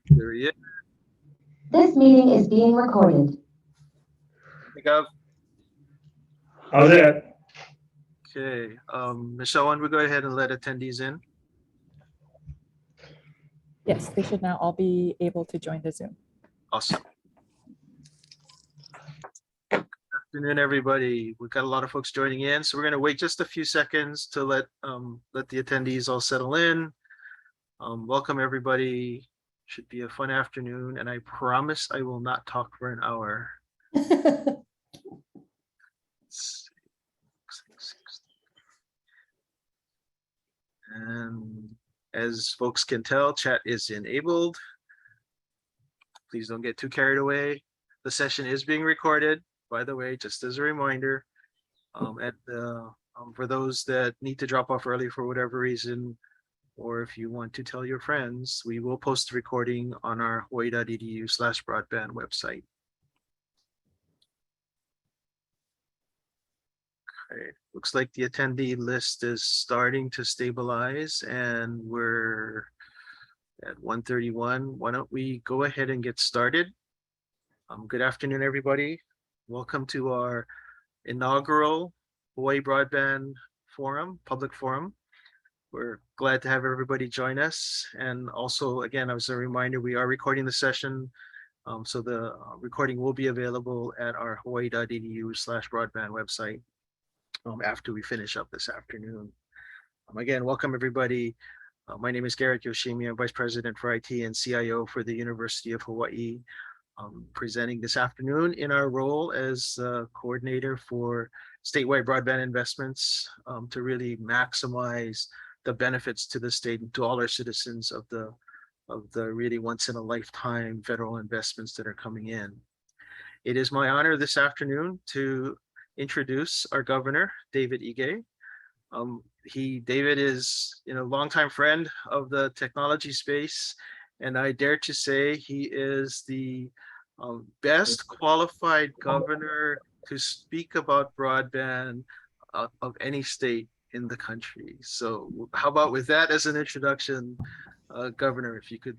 There he is. This meeting is being recorded. Pick up. How's that? Okay. Michelle, why don't we go ahead and let attendees in? Yes, they should now all be able to join the Zoom. Awesome. Good afternoon, everybody. We've got a lot of folks joining in, so we're going to wait just a few seconds to let the attendees all settle in. Welcome, everybody. Should be a fun afternoon, and I promise I will not talk for an hour. And as folks can tell, chat is enabled. Please don't get too carried away. The session is being recorded, by the way, just as a reminder. For those that need to drop off early for whatever reason, or if you want to tell your friends, we will post the recording on our hawaii.edu/broadband website. Okay, looks like the attendee list is starting to stabilize and we're at 1:31. Why don't we go ahead and get started? Good afternoon, everybody. Welcome to our inaugural Hawaii Broadband Forum, public forum. We're glad to have everybody join us. And also, again, as a reminder, we are recording the session. So the recording will be available at our hawaii.edu/broadband website after we finish up this afternoon. Again, welcome everybody. My name is Garrett Yoshimi. I'm Vice President for IT and CIO for the University of Hawaii. Presenting this afternoon in our role as coordinator for statewide broadband investments to really maximize the benefits to the state and to all our citizens of the really once in a lifetime federal investments that are coming in. It is my honor this afternoon to introduce our governor, David Ige. David is a longtime friend of the technology space, and I dare to say he is the best qualified governor to speak about broadband of any state in the country. So how about with that as an introduction, Governor, if you could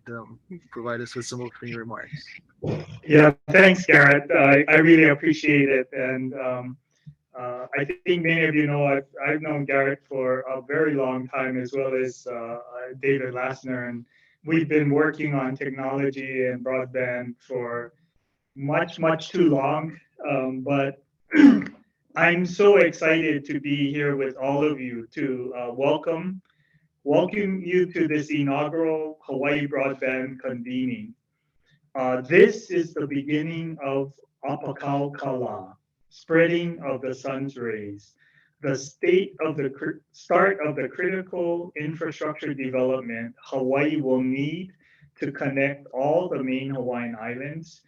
provide us with some opening remarks. Yeah, thanks, Garrett. I really appreciate it. And I think many of you know I've known Garrett for a very long time, as well as David Lassner. And we've been working on technology and broadband for much too long. But I'm so excited to be here with all of you to welcome you to this inaugural Hawaii Broadband convening. This is the beginning of Apakau Kala, spreading of the sun's rays, the start of the critical infrastructure development Hawaii will need to connect all the main Hawaiian islands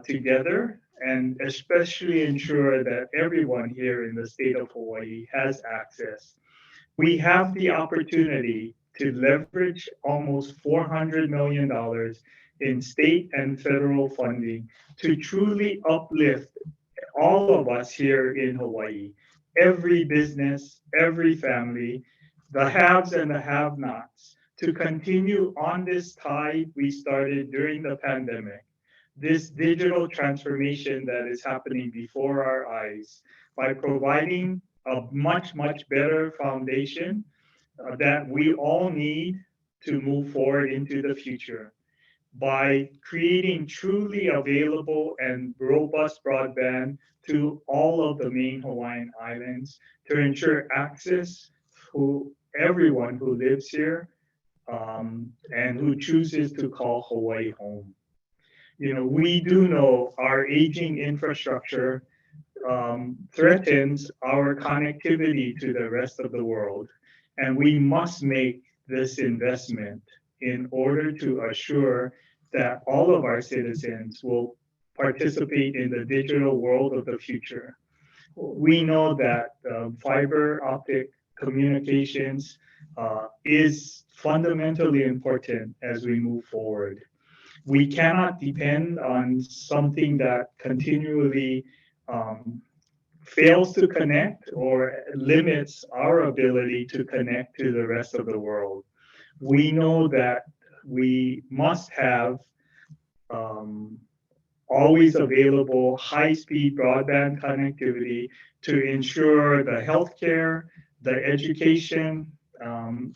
together, and especially ensure that everyone here in the state of Hawaii has access. We have the opportunity to leverage almost $400 million in state and federal funding to truly uplift all of us here in Hawaii, every business, every family, the haves and the have-nots, to continue on this tide we started during the pandemic, this digital transformation that is happening before our eyes, by providing a much better foundation that we all need to move forward into the future, by creating truly available and robust broadband to all of the main Hawaiian islands to ensure access to everyone who lives here and who chooses to call Hawaii home. We do know our aging infrastructure threatens our connectivity to the rest of the world, and we must make this investment in order to assure that all of our citizens will participate in the digital world of the future. We know that fiber optic communications is fundamentally important as we move forward. We cannot depend on something that continually fails to connect or limits our ability to connect to the rest of the world. We know that we must have always available high-speed broadband connectivity to ensure the healthcare, the education,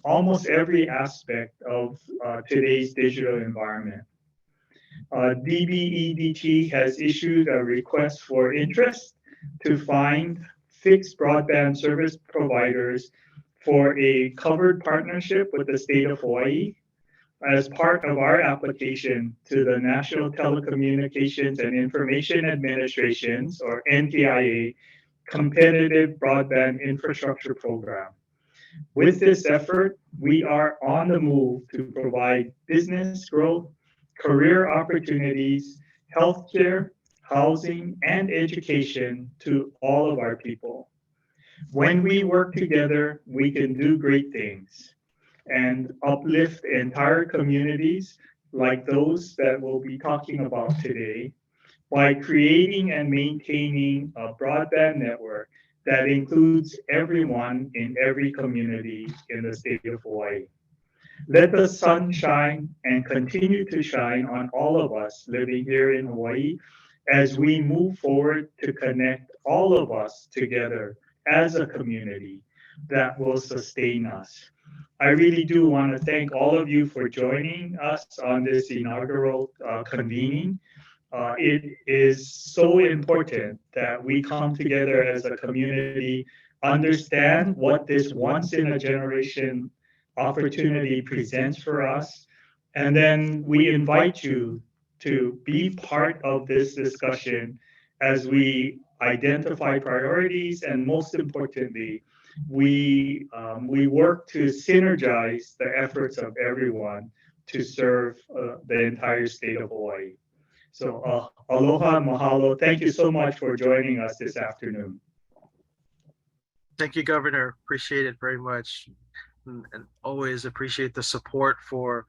almost every aspect of today's digital environment. DBEDT has issued a request for interest to find fixed broadband service providers for a covered partnership with the state of Hawaii as part of our application to the National Telecommunications and Information Administration's, or NTIA, Competitive Broadband Infrastructure Program. With this effort, we are on the move to provide business growth, career opportunities, healthcare, housing, and education to all of our people. When we work together, we can do great things and uplift entire communities like those that we'll be talking about today by creating and maintaining a broadband network that includes everyone in every community in the state of Hawaii. Let the sun shine and continue to shine on all of us living here in Hawaii as we move forward to connect all of us together as a community that will sustain us. I really do want to thank all of you for joining us on this inaugural convening. It is so important that we come together as a community, understand what this once in a generation opportunity presents for us, and then we invite you to be part of this discussion as we identify priorities, and most importantly, we work to synergize the efforts of everyone to serve the entire state of Hawaii. So aloha, mahalo. Thank you so much for joining us this afternoon. Thank you, Governor. Appreciate it very much, and always appreciate the support for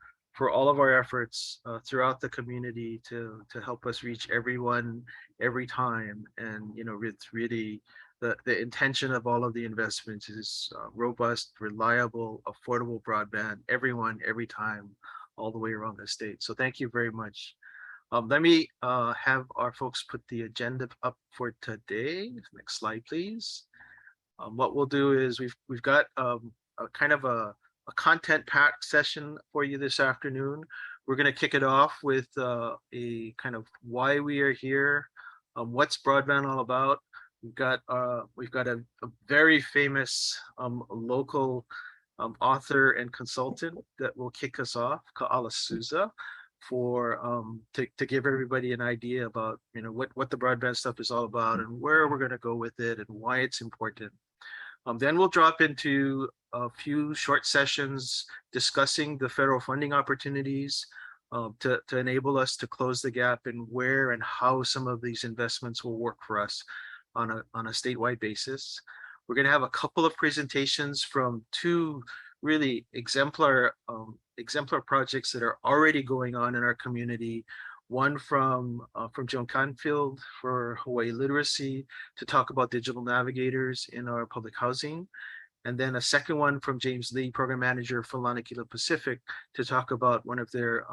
all of our efforts throughout the community to help us reach everyone every time. And it's really the intention of all of the investments is robust, reliable, affordable broadband, everyone, every time, all the way around the state. So thank you very much. Let me have our folks put the agenda up for today. Next slide, please. What we'll do is we've got a kind of a content-packed session for you this afternoon. We're going to kick it off with a kind of why we are here, what's broadband all about. We've got a very famous local author and consultant that will kick us off, Ka'ala Souza, to give everybody an idea about what the broadband stuff is all about and where we're going to go with it and why it's important. Then we'll drop into a few short sessions discussing the federal funding opportunities to enable us to close the gap in where and how some of these investments will work for us on a statewide basis. We're going to have a couple of presentations from two really exemplar projects that are already going on in our community. One from Joan Canfield for Hawaii Literacy to talk about digital navigators in our public housing. And then a second one from James Lee, Program Manager for Lanakila Pacific, to talk about one of their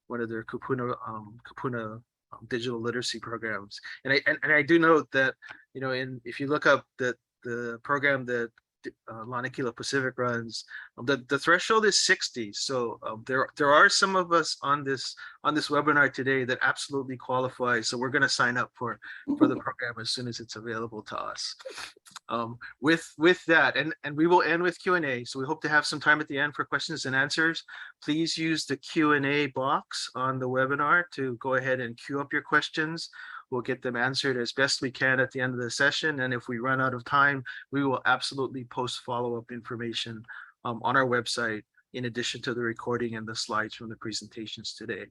Kupuna digital literacy programs. And I do note that if you look up the program that Lanakila Pacific runs, the threshold is 60. So there are some of us on this webinar today that absolutely qualify. So we're going to sign up for the program as soon as it's available to us. With that, and we will end with Q&A. So we hope to have some time at the end for questions and answers. Please use the Q&A box on the webinar to go ahead and queue up your questions. We'll get them answered as best we can at the end of the session. And if we run out of time, we will absolutely post follow-up information on our website, in addition to the recording and the slides from the presentations today.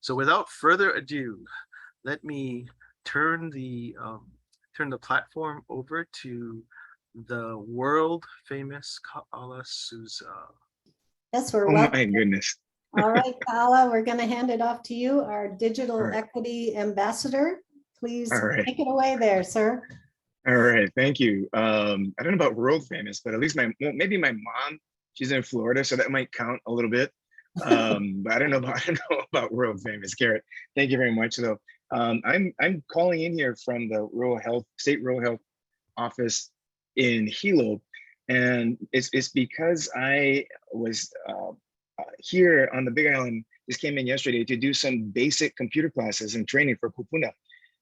So without further ado, let me turn the platform over to the world famous Ka'ala Souza. Yes, we're Oh welcome. my goodness. All right, Kala, we're going to hand it off to you, our digital All right. equity ambassador. Please All right. take it away there, sir. All right, thank you. I don't know about world famous, but at least maybe my mom, she's in Florida, so that might count a little bit. But I don't know about I don't know about world famous Garrett. Thank you very much though. I'm calling in here from the state rural health office in Hilo, and it's because I was here on the Big Island. Just came in yesterday to do some basic computer classes and training for Kupuna.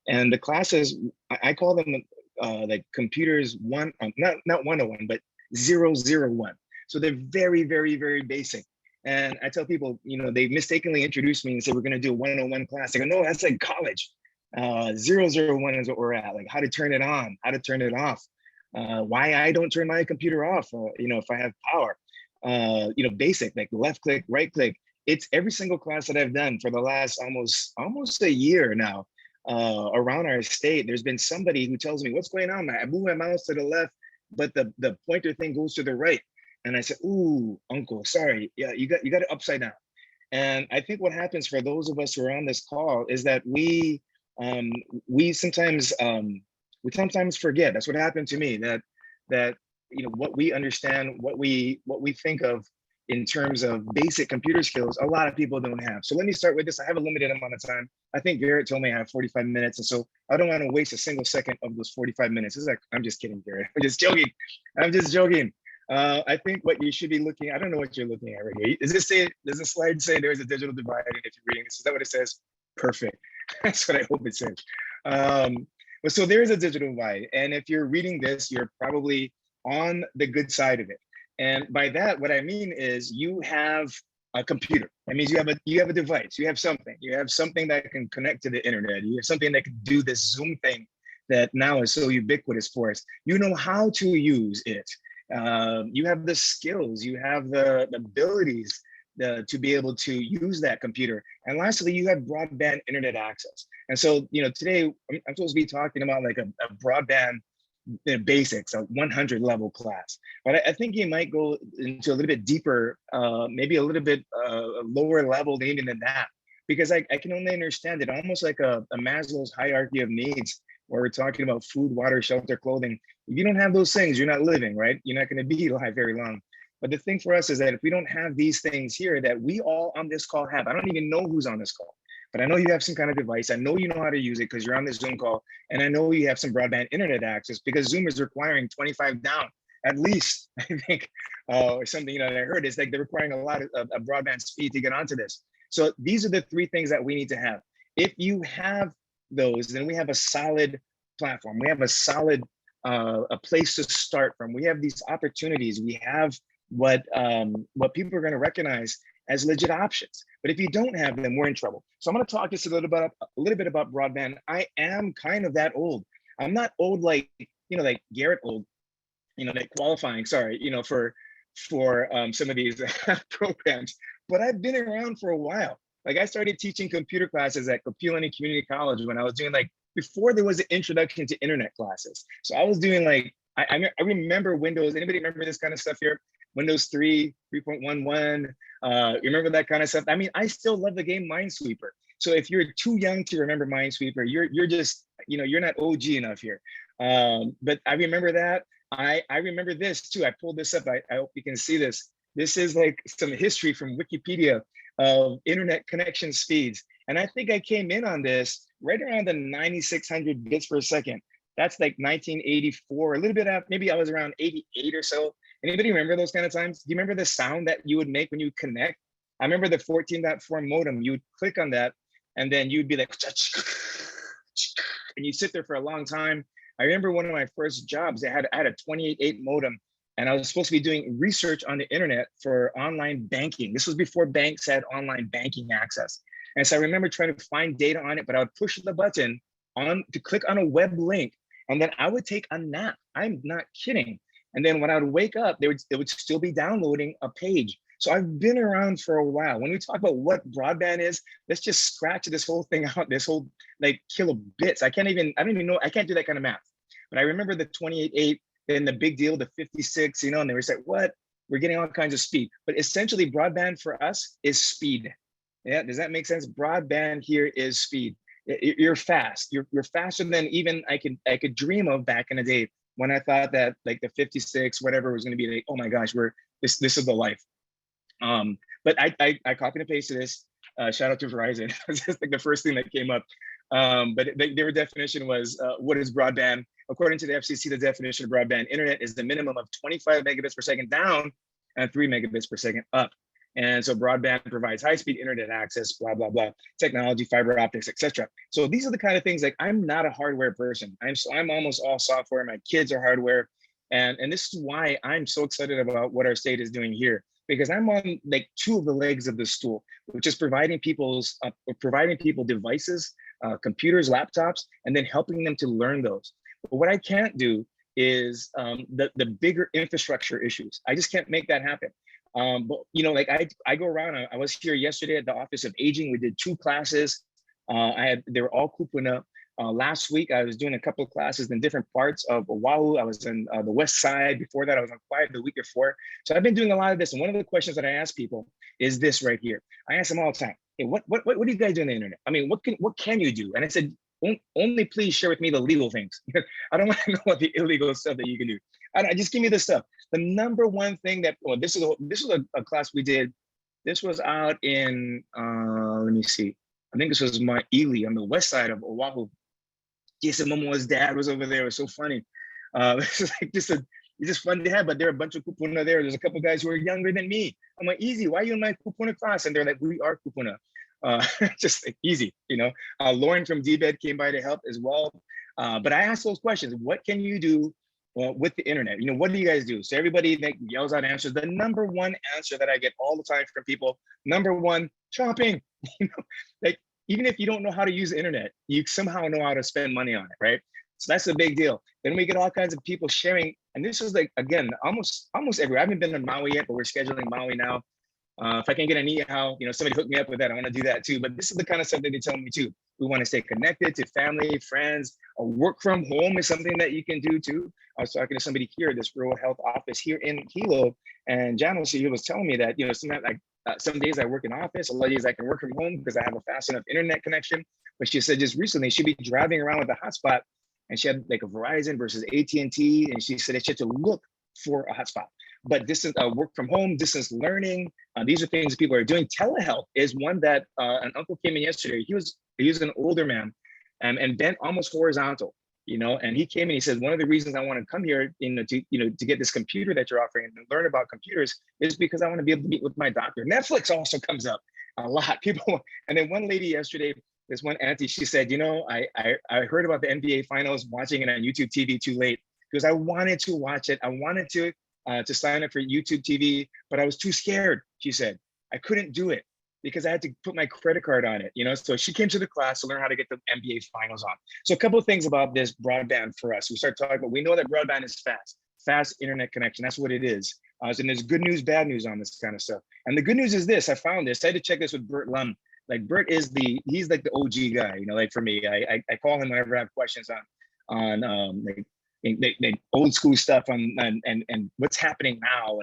And the classes, I call them like computers not 101, but 001. So they're very, very, very basic. And I tell people, they mistakenly introduced me and said, we're going to do a 101 class. They go, no, that's like college. 001 is what we're at, like how to turn it on, how to turn it off, why I don't turn my computer off, if I have power, basic, like left click, right click. It's every single class that I've done for the last almost a year now. Around our state, there's been somebody who tells me what's going on. I move my mouse to the left, but the pointer thing goes to the right. And I said, ooh, uncle, sorry. Yeah, you got it upside down. And I think what happens for those of us who are on this call is that we sometimes forget. That's what happened to me, that what we understand, what we think of in terms of basic computer skills, a lot of people don't have. So let me start with this. I have a limited amount of time. I think Garrett told me I have 45 minutes. And so I don't want to waste a single second of those 45 minutes. It's like, I'm just kidding, Garrett. I'm just joking. I think what you should be looking, I don't know what you're looking at right here. Does the slide say there's a digital divide? And if you're reading this, is that what it says? Perfect. That's what I hope it says. But so there is a digital divide. And if you're reading this, you're probably on the good side of it. And by that, what I mean is you have a computer. That means you have a device, you have something that can connect to the internet. You have something that can do this Zoom thing that now is so ubiquitous for us. You know how to use it. You have the skills, you have the abilities to be able to use that computer. And lastly, you have broadband internet access. And so, today I'm supposed to be talking about like a broadband basics, a 100 level class. But I think you might go into a little bit deeper, maybe a little bit lower level even than that, because I can only understand it almost like a Maslow's hierarchy of needs, where we're talking about food, water, shelter, clothing. If you don't have those things, you're not living, right? You're not going to be alive very long. But the thing for us is that if we don't have these things here that we all on this call have, I don't even know who's on this call, but I know you have some kind of device. I know you know how to use it because you're on this Zoom call. And I know you have some broadband internet access because Zoom is requiring 25 down, at least, I think, or something, that I heard is like they're requiring a lot of broadband speed to get onto this. So these are the three things that we need to have. If you have those, then we have a solid platform. We have a solid a place to start from. We have these opportunities. We have what people are going to recognize as legit options. But if you don't have them, we're in trouble. So I'm going to talk just a little bit about broadband. I am kind of that old. I'm not old like Garrett old, like qualifying, sorry, for some of these programs, but I've been around for a while. Like I started teaching computer classes at Kapiolani Community College when I was doing before there was an introduction to internet classes. So I was doing I remember Windows. Anybody remember this kind of stuff here? Windows 3, 3.11. You remember that kind of stuff? I mean, I still love the game Minesweeper. So if you're too young to remember Minesweeper, you're just, you're not OG enough here. But I remember that. I remember this too. I pulled this up. I hope you can see this. This is like some history from Wikipedia of internet connection speeds. And I think I came in on this right around the 9,600 bits per second. That's like 1984, a little bit after, maybe I was around 88 or so. Anybody remember those kind of times? Do you remember the sound that you would make when you connect? I remember the 14.4 modem. You would click on that and then you'd be like, and you sit there for a long time. I remember one of my first jobs, I had a 28.8 modem and I was supposed to be doing research on the internet for online banking. This was before banks had online banking access. And so I remember trying to find data on it, but I would push the button to click on a web link and then I would take a nap. I'm not kidding. And then when I would wake up, it would still be downloading a page. So I've been around for a while. When we talk about what broadband is, let's just scratch this whole thing out, this whole kilobits. I don't even know, I can't do that kind of math. But I remember the 28.8, then the big deal, the 56, and they were like, what? We're getting all kinds of speed. But essentially broadband for us is speed. Yeah, does that make sense? Broadband here is speed. You're fast. You're faster than even I could dream of back in the day when I thought that like the 56, whatever was going to be like, oh my gosh, this is the life. But I copied and pasted this. Shout out to Verizon. It's just like the first thing that came up. But their definition was, what is broadband? According to the FCC, the definition of broadband internet is the minimum of 25 megabits per second down and 3 megabits per second up. And so broadband provides high-speed internet access, blah, blah, blah, technology, fiber optics, etc. So these are the kind of things, like, I'm not a hardware person. I'm almost all software. My kids are hardware. And this is why I'm so excited about what our state is doing here, because I'm on like two of the legs of the stool, which is providing people devices, computers, laptops, and then helping them to learn those. But what I can't do is the bigger infrastructure issues. I just can't make that happen. But you know, like I go around. I was here yesterday at the Office of Aging. We did 2 classes. They were all Kupuna. Last week, I was doing a couple of classes in different parts of Oahu. I was in the West Side. Before that, I was on Quiet the week before. So I've been doing a lot of this. And one of the questions that I ask people is this right here. I ask them all the time, hey, what do you guys do on the internet? I mean, what can you do? And I said, only please share with me the legal things. I don't want to know what the illegal stuff that you can do. I just give me the stuff. The number one thing that, well, this was a class we did. This was out in, let me see. I think this was Maili on the west side of Oahu. Jason Momoa's dad was over there. It was so funny. It's like it's just fun to have, but there are a bunch of kupuna there. There's a couple guys who are younger than me. I'm like, easy, why are you in my kupuna class? And they're like, we are kupuna. Just like easy, you know. Lauren from DBED came by to help as well. But I asked those questions. What can you do with the internet? You know, what do you guys do? So everybody like yells out answers. The number one answer that I get all the time from people, number one, shopping. You know, like, even if you don't know how to use the internet, you somehow know how to spend money on it, right? So that's a big deal. Then we get all kinds of people sharing, and this is like, again, almost everywhere. I haven't been to Maui yet, but we're scheduling Maui now. If I can get an email, you know, somebody hook me up with that. I want to do that too. But this is the kind of stuff that they tell me too. We want to stay connected to family, friends. Work from home is something that you can do too. I was talking to somebody here, this rural health office here in Hilo, and Janice, he was telling me that, you know, some days I work in office, a lot of days I can work from home because I have a fast enough internet connection. But she said just recently she'd be driving around with a hotspot, and she had like a Verizon versus AT&T, and she said that she had to look for a hotspot. But this is work from home, distance learning. These are things that people are doing. Telehealth is one that an uncle came in yesterday. He was an older man, and bent almost horizontal, you know. And he came in. He said, one of the reasons I want to come here, to get this computer that you're offering and learn about computers is because I want to be able to meet with my doctor. Netflix also comes up a lot. People, and then one lady yesterday, this one auntie, she said, you know, I heard about the NBA finals, watching it on YouTube TV too late because I wanted to watch it. I wanted to sign up for YouTube TV, but I was too scared. She said, I couldn't do it because I had to put my credit card on it, you know? So she came to the class to learn how to get the NBA finals on. So a couple of things about this broadband for us. We start talking about, we know that broadband is fast internet connection. That's what it is. And there's good news, bad news on this kind of stuff. And the good news is this, I found this, I had to check this with Bert Lum. Like Bert is he's like the OG guy, you know, like for me, I call him whenever I have questions on like old school stuff and what's happening now.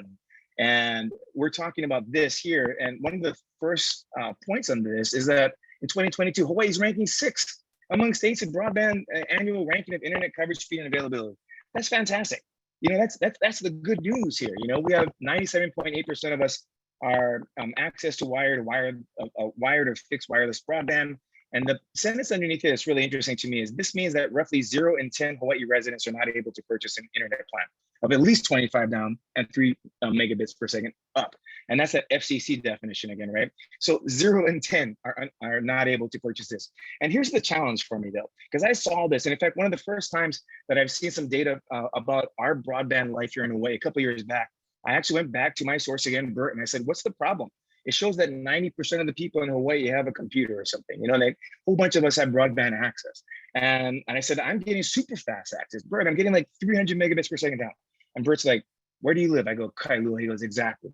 And we're talking about this here. And one of the first points on this is that in 2022, Hawaii is ranking 6th among states in broadband annual ranking of internet coverage, speed, and availability. That's fantastic. You know, that's the good news here. You know, we have 97.8% of us are access to wired or fixed wireless broadband. And the sentence underneath it is really interesting to me is this means that roughly 0 in 10 Hawaii residents are not able to purchase an internet plan of at least 25 down and 3 megabits per second up. And that's that FCC definition again, right? So 0 in 10 are not able to purchase this. And here's the challenge for me though, because I saw this. And in fact, one of the first times that I've seen some data about our broadband life here in Hawaii a couple of years back, I actually went back to my source again, Bert, and I said, what's the problem? It shows that 90% of the people in Hawaii have a computer or something, you know, like a whole bunch of us have broadband access. And I said, I'm getting super fast access. Bert, I'm getting like 300 megabits per second down. And Bert's like, where do you live? I go, Kailua. He goes, exactly.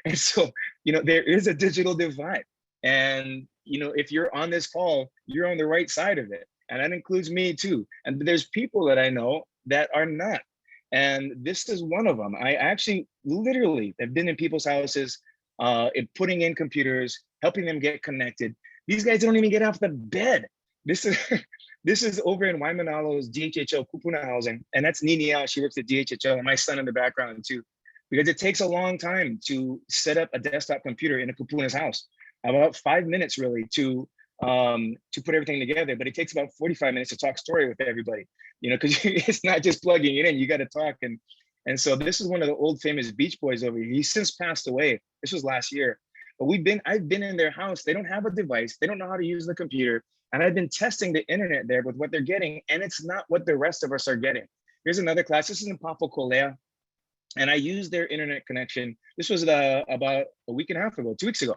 And so, you know, there is a digital divide. And, you know, if you're on this call, you're on the right side of it. And that includes me too. And there's people that I know that are not. And this is one of them. I actually literally have been in people's houses, putting in computers, helping them get connected. These guys don't even get off the bed. This is over in Waimanalo's DHHL Kupuna housing, and that's Nini Al. She works at DHHL, and my son in the background too. because it takes a long time to set up a desktop computer in a Kupuna's house. About 5 minutes really to put everything together, but it takes about 45 minutes to talk story with everybody, you know, because it's not just plugging it in, you got to talk. And so this is one of the old famous Beach Boys over here. He's since passed away. This was last year, but I've been in their house. They don't have a device. They don't know how to use the computer. And I've been testing the internet there with what they're getting, and it's not what the rest of us are getting. Here's another class. This is in Papo Colea, and I used their internet connection. This was about a week and a half ago, 2 weeks ago.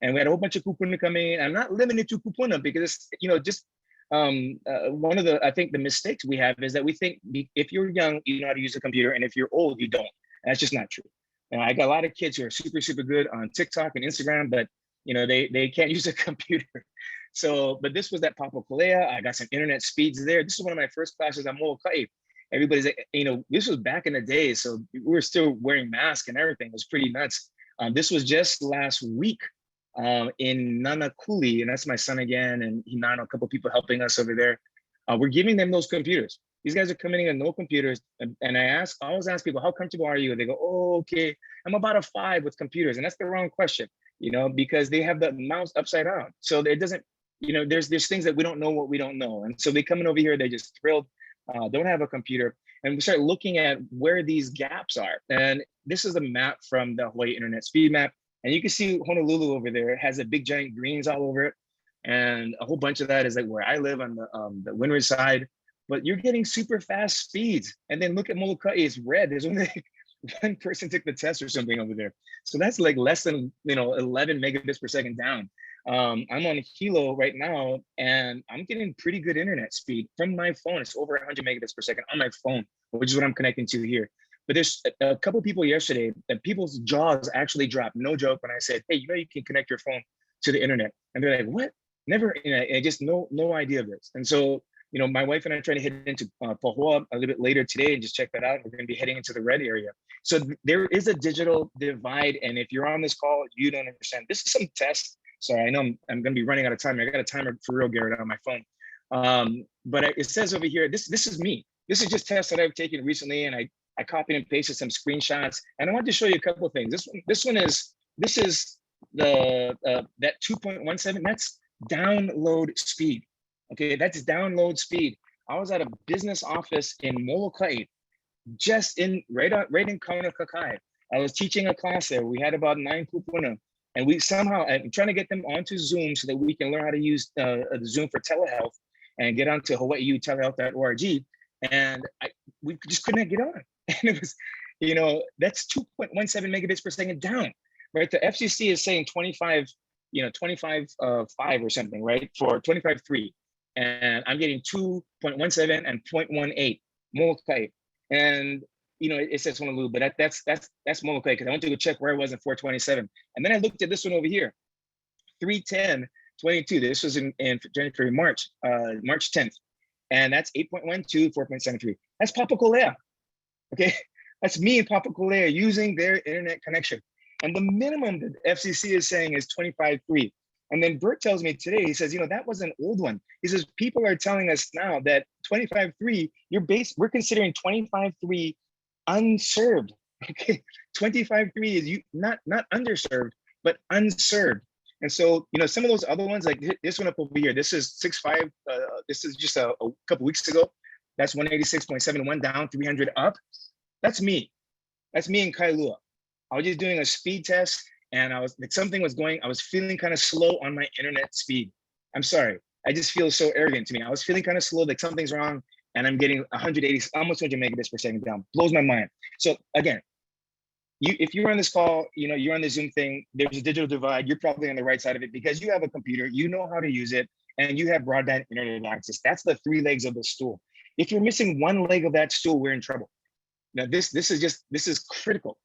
And we had a whole bunch of kupuna coming in. I'm not limited to kupuna because, you know, just one of the, I think the mistakes we have is that we think if you're young, you know how to use a computer, and if you're old, you don't. And that's just not true. And I got a lot of kids who are super, super good on TikTok and Instagram, but you know, they can't use a computer. So, but this was at Papa Colea. I got some internet speeds there. This is one of my first classes at Molokai. Everybody's like, you know, this was back in the day, so we were still wearing masks and everything. It was pretty nuts. This was just last week in Nanakuli, and that's my son again, and Hinano, a couple of people helping us over there. We're giving them those computers. These guys are coming in with no computers, and I always ask people, how comfortable are you? And they go, oh, okay, I'm about a 5 with computers, and that's the wrong question, you know, because they have the mouse upside down. So it doesn't, you know, there's things that we don't know what we don't know, and so they come in over here, they're just thrilled, don't have a computer, and we start looking at where these gaps are. And this is a map from the Hawaii Internet Speed Map. And you can see Honolulu over there. It has a big giant greens all over it. And a whole bunch of that is like where I live on the windward side. But you're getting super fast speeds. And then look at Molokai, it's red. There's only one person took the test or something over there. So that's like less than, you know, 11 megabits per second down. I'm on Hilo right now, and I'm getting pretty good internet speed from my phone. It's over 100 megabits per second on my phone, which is what I'm connecting to here. But there's a couple of people yesterday that people's jaws actually dropped, no joke, when I said, hey, you know, you can connect your phone to the internet. And they're like, what? Never, you know, and just no idea of this. And so, you know, my wife and I are trying to head into Pahoa a little bit later today and just check that out. We're going to be heading into the red area. So there is a digital divide. And if you're on this call, you don't understand. This is some test. Sorry, I know I'm going to be running out of time. I got a timer for real, Garrett, on my phone. But it says over here, this is me. This is just tests that I've taken recently, and I copied and pasted some screenshots, and I want to show you a couple of things. This is the that 2.17. That's download speed. Okay, that's download speed. I was at a business office in Molokai, just right in Kaunakakai. I was teaching a class there. We had about 9 kupuna, and I'm trying to get them onto Zoom so that we can learn how to use Zoom for telehealth and get onto hawaiiutelehealth.org. And we just couldn't get on. And it was, you know, that's 2.17 megabits per second down, right? The FCC is saying 25, 5 or something, right? For 25.3. And I'm getting 2.17 and 0.18 Molokai. And, you know, it says Honolulu, but that's Molokai, because I went to go check where I was in 427. And then I looked at this one over here, 310.22. This was in January, March 10th. And that's 8.12, 4.73. That's Papa Colea. Okay, that's me and Papa Colea using their internet connection. And the minimum that the FCC is saying is 25.3. And then Bert tells me today, he says, you know, that was an old one. He says, people are telling us now that 25.3, we're considering 25.3 unserved. Okay, 25.3 is not underserved, but unserved. And so, you know, some of those other ones, like this one up over here, this is 6.5. This is just a couple weeks ago. That's 186.71 down, 300 up. That's me. That's me in Kailua. I was just doing a speed test, and I was feeling kind of slow on my internet speed. I'm sorry. I just feel so arrogant to me. I was feeling kind of slow, like something's wrong, and I'm getting 180, almost 200 megabits per second down. Blows my mind. So again, if you're on this call, you know, you're on the Zoom thing, there's a digital divide. You're probably on the right side of it because you have a computer, you know how to use it, and you have broadband internet access. That's the 3 legs of the stool. If you're missing one leg of that stool, we're in trouble. Now, this is critical.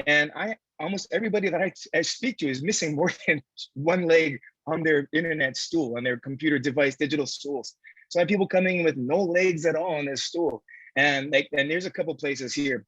And almost everybody that I speak to is missing more than one leg on their internet stool, on their computer device, digital stools. So I have people coming with no legs at all on this stool. And there's a couple places here.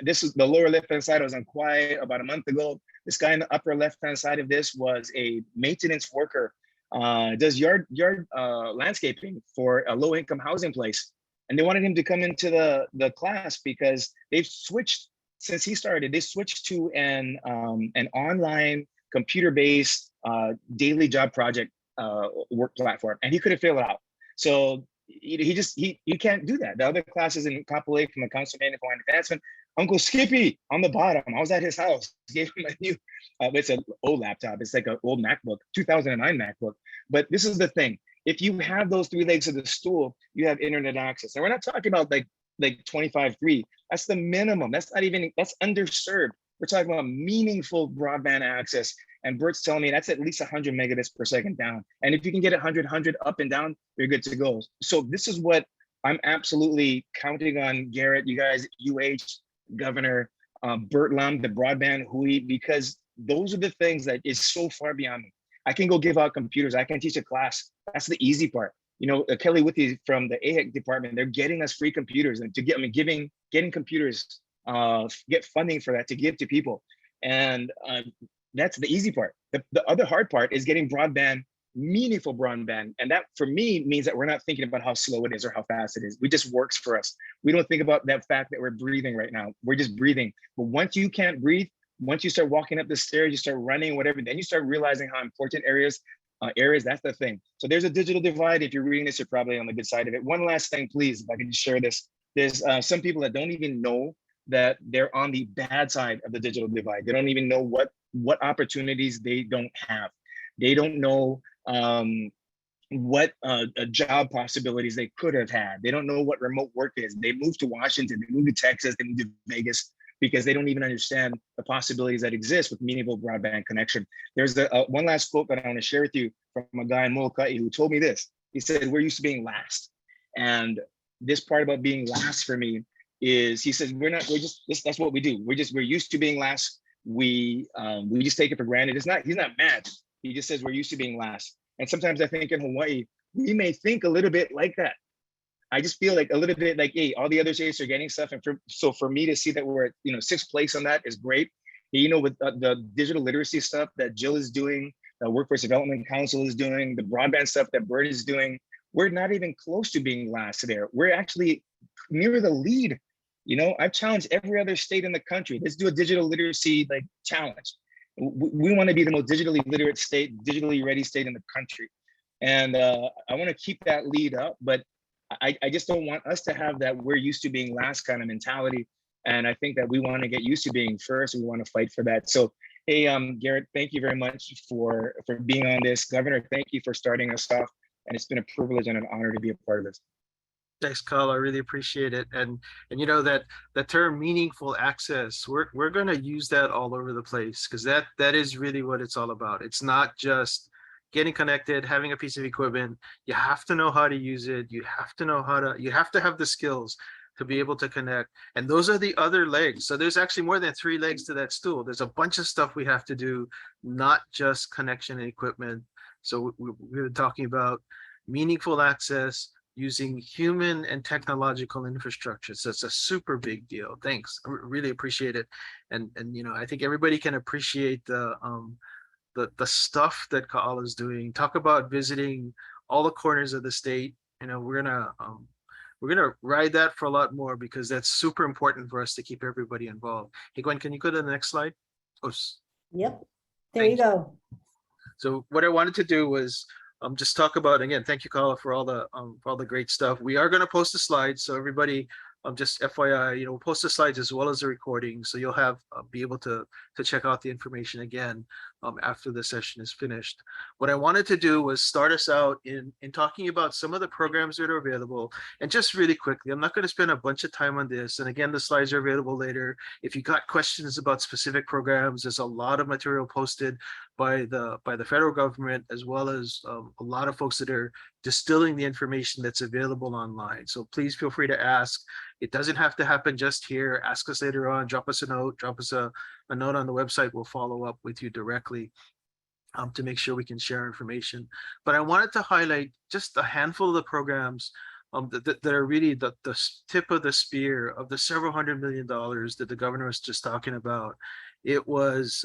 This is the lower left-hand side. I was on Kauai about a month ago. This guy in the upper left-hand side of this was a maintenance worker, does yard landscaping for a low-income housing place. And they wanted him to come into the class because they've switched since he started, they switched to an online computer-based daily job project work platform, and he couldn't fill it out. So he can't do that. The other classes in Kapolei from the Council of Hawaiian Advancement, Uncle Skippy on the bottom. I was at his house, gave him a new, it's an old laptop. It's like an old MacBook, 2009 MacBook. But this is the thing. If you have those three legs of the stool, you have internet access. And we're not talking about like 25.3. That's the minimum. That's not even, that's underserved. We're talking about meaningful broadband access. And Bert's telling me that's at least 100 megabits per second down. And if you can get 100 up and down, you're good to go. So this is what I'm absolutely counting on, Garrett, you guys, Governor, Bert Lam, the broadband Hui, because those are the things that is so far beyond me. I can go give out computers. I can teach a class. That's the easy part. You know, Kelly Withy from the AHEC department, they're getting us free computers and to get, getting computers, get funding for that to give to people. And that's the easy part. The other hard part is getting broadband, meaningful broadband. And that for me means that we're not thinking about how slow it is or how fast it is. It just works for us. We don't think about that fact that we're breathing right now. We're just breathing. But once you can't breathe, once you start walking up the stairs, you start running, whatever, then you start realizing how important areas, that's the thing. So there's a digital divide. If you're reading this, you're probably on the good side of it. One last thing, please, if I can just share this. There's some people that don't even know that they're on the bad side of the digital divide. They don't even know what opportunities they don't have. They don't know what job possibilities they could have had. They don't know what remote work is. They moved to Washington, they moved to Texas, they moved to Vegas, because they don't even understand the possibilities that exist with meaningful broadband connection. There's one last quote that I want to share with you from a guy in Molokai who told me this. He said, we're used to being last. And this part about being last for me is, he says, that's what we do. We're used to being last. We just take it for granted. He's not mad. He just says we're used to being last. And sometimes I think in Hawaii, we may think a little bit like that. I just feel like a little bit like, hey, all the other states are getting stuff. And so for me to see that we're at, 6th place on that is great. With the digital literacy stuff that Jill is doing, the Workforce Development Council is doing, the broadband stuff that Bert is doing, we're not even close to being last there. We're actually near the lead. I've challenged every other state in the country. Let's do a digital literacy challenge. We want to be the most digitally literate state, digitally ready state in the country. And I want to keep that lead up, but I just don't want us to have that we're used to being last kind of mentality. And I think that we want to get used to being first. We want to fight for that. So, hey, Garrett, thank you very much for being on this. Governor, thank you for starting us off. And it's been a privilege and an honor to be a part of this. Thanks, Carl. I really appreciate it. And that the term meaningful access, we're going to use that all over the place, because that is really what it's all about. It's not just getting connected, having a piece of equipment. You have to know how to use it. You have to have the skills to be able to connect. And those are the other legs. So there's actually more than 3 legs to that stool. There's a bunch of stuff we have to do, not just connection and equipment. So we're talking about meaningful access using human and technological infrastructure. So it's a super big deal. Thanks. I really appreciate it. And I think everybody can appreciate the stuff that Ka'ala is doing. Talk about visiting all the corners of the state. We're gonna ride that for a lot more, because that's super important for us to keep everybody involved. Hey, Gwen, can you go to the next slide? Yep, there you go. So what I wanted to do was just talk about, again, thank you, Kala, for all the great stuff. We are going to post the slides, so everybody, just FYI, we'll post the slides as well as the recording, so you'll have be able to check out the information again after the session is finished. What I wanted to do was start us out in talking about some of the programs that are available, and just really quickly, I'm not going to spend a bunch of time on this. And again, the slides are available later. If you got questions about specific programs, there's a lot of material posted by the federal government, as well as a lot of folks that are distilling the information that's available online. So please feel free to ask. It doesn't have to happen just here. Ask us later on, drop us a note, drop us a note on the website. We'll follow up with you directly to make sure we can share information. But I wanted to highlight just a handful of the programs that are really the tip of the spear of the several $100 million that the governor was just talking about. It was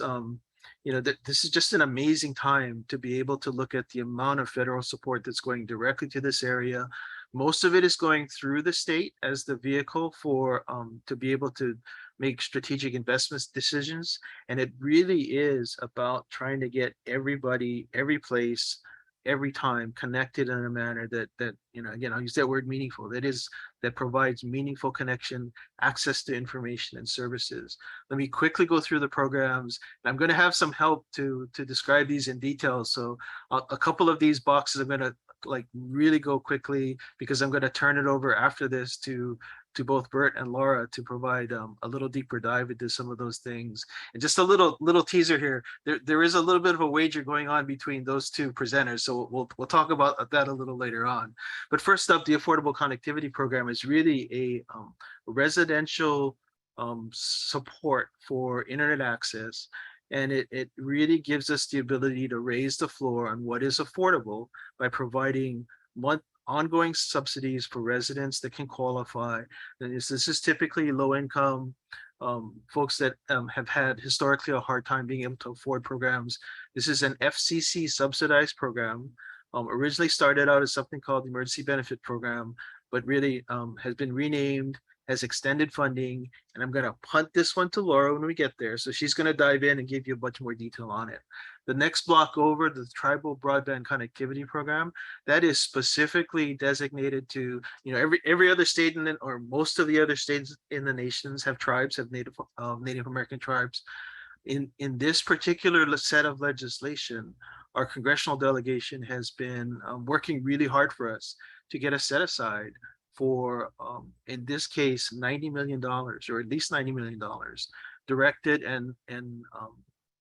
this is just an amazing time to be able to look at the amount of federal support that's going directly to this area. Most of it is going through the state as the vehicle for to be able to make strategic investments decisions. And it really is about trying to get everybody, every place, every time connected in a manner that again, I'll use that word meaningful, that provides meaningful connection, access to information and services. Let me quickly go through the programs. I'm going to have some help to describe these in detail. So a couple of these boxes I'm going to like really go quickly, because I'm going to turn it over after this to both Bert and Laura to provide a little deeper dive into some of those things. And just a little teaser here. There is a little bit of a wager going on between those two presenters, so we'll talk about that a little later on. But first up, the Affordable Connectivity Program is really a residential support for internet access. And it really gives us the ability to raise the floor on what is affordable by providing ongoing subsidies for residents that can qualify. And this is typically low income folks that have had historically a hard time being able to afford programs. This is an FCC subsidized program. Originally started out as something called the Emergency Benefit Program, but really has been renamed, has extended funding, and I'm going to punt this one to Laura when we get there. So she's going to dive in and give you a bunch more detail on it. The next block over, the Tribal Broadband Connectivity Program, that is specifically designated to, every other state or most of the other states in the nations have tribes, have Native American tribes. In this particular set of legislation, our congressional delegation has been working really hard for us to get a set aside for, in this case, $90 million, or at least $90 million, directed and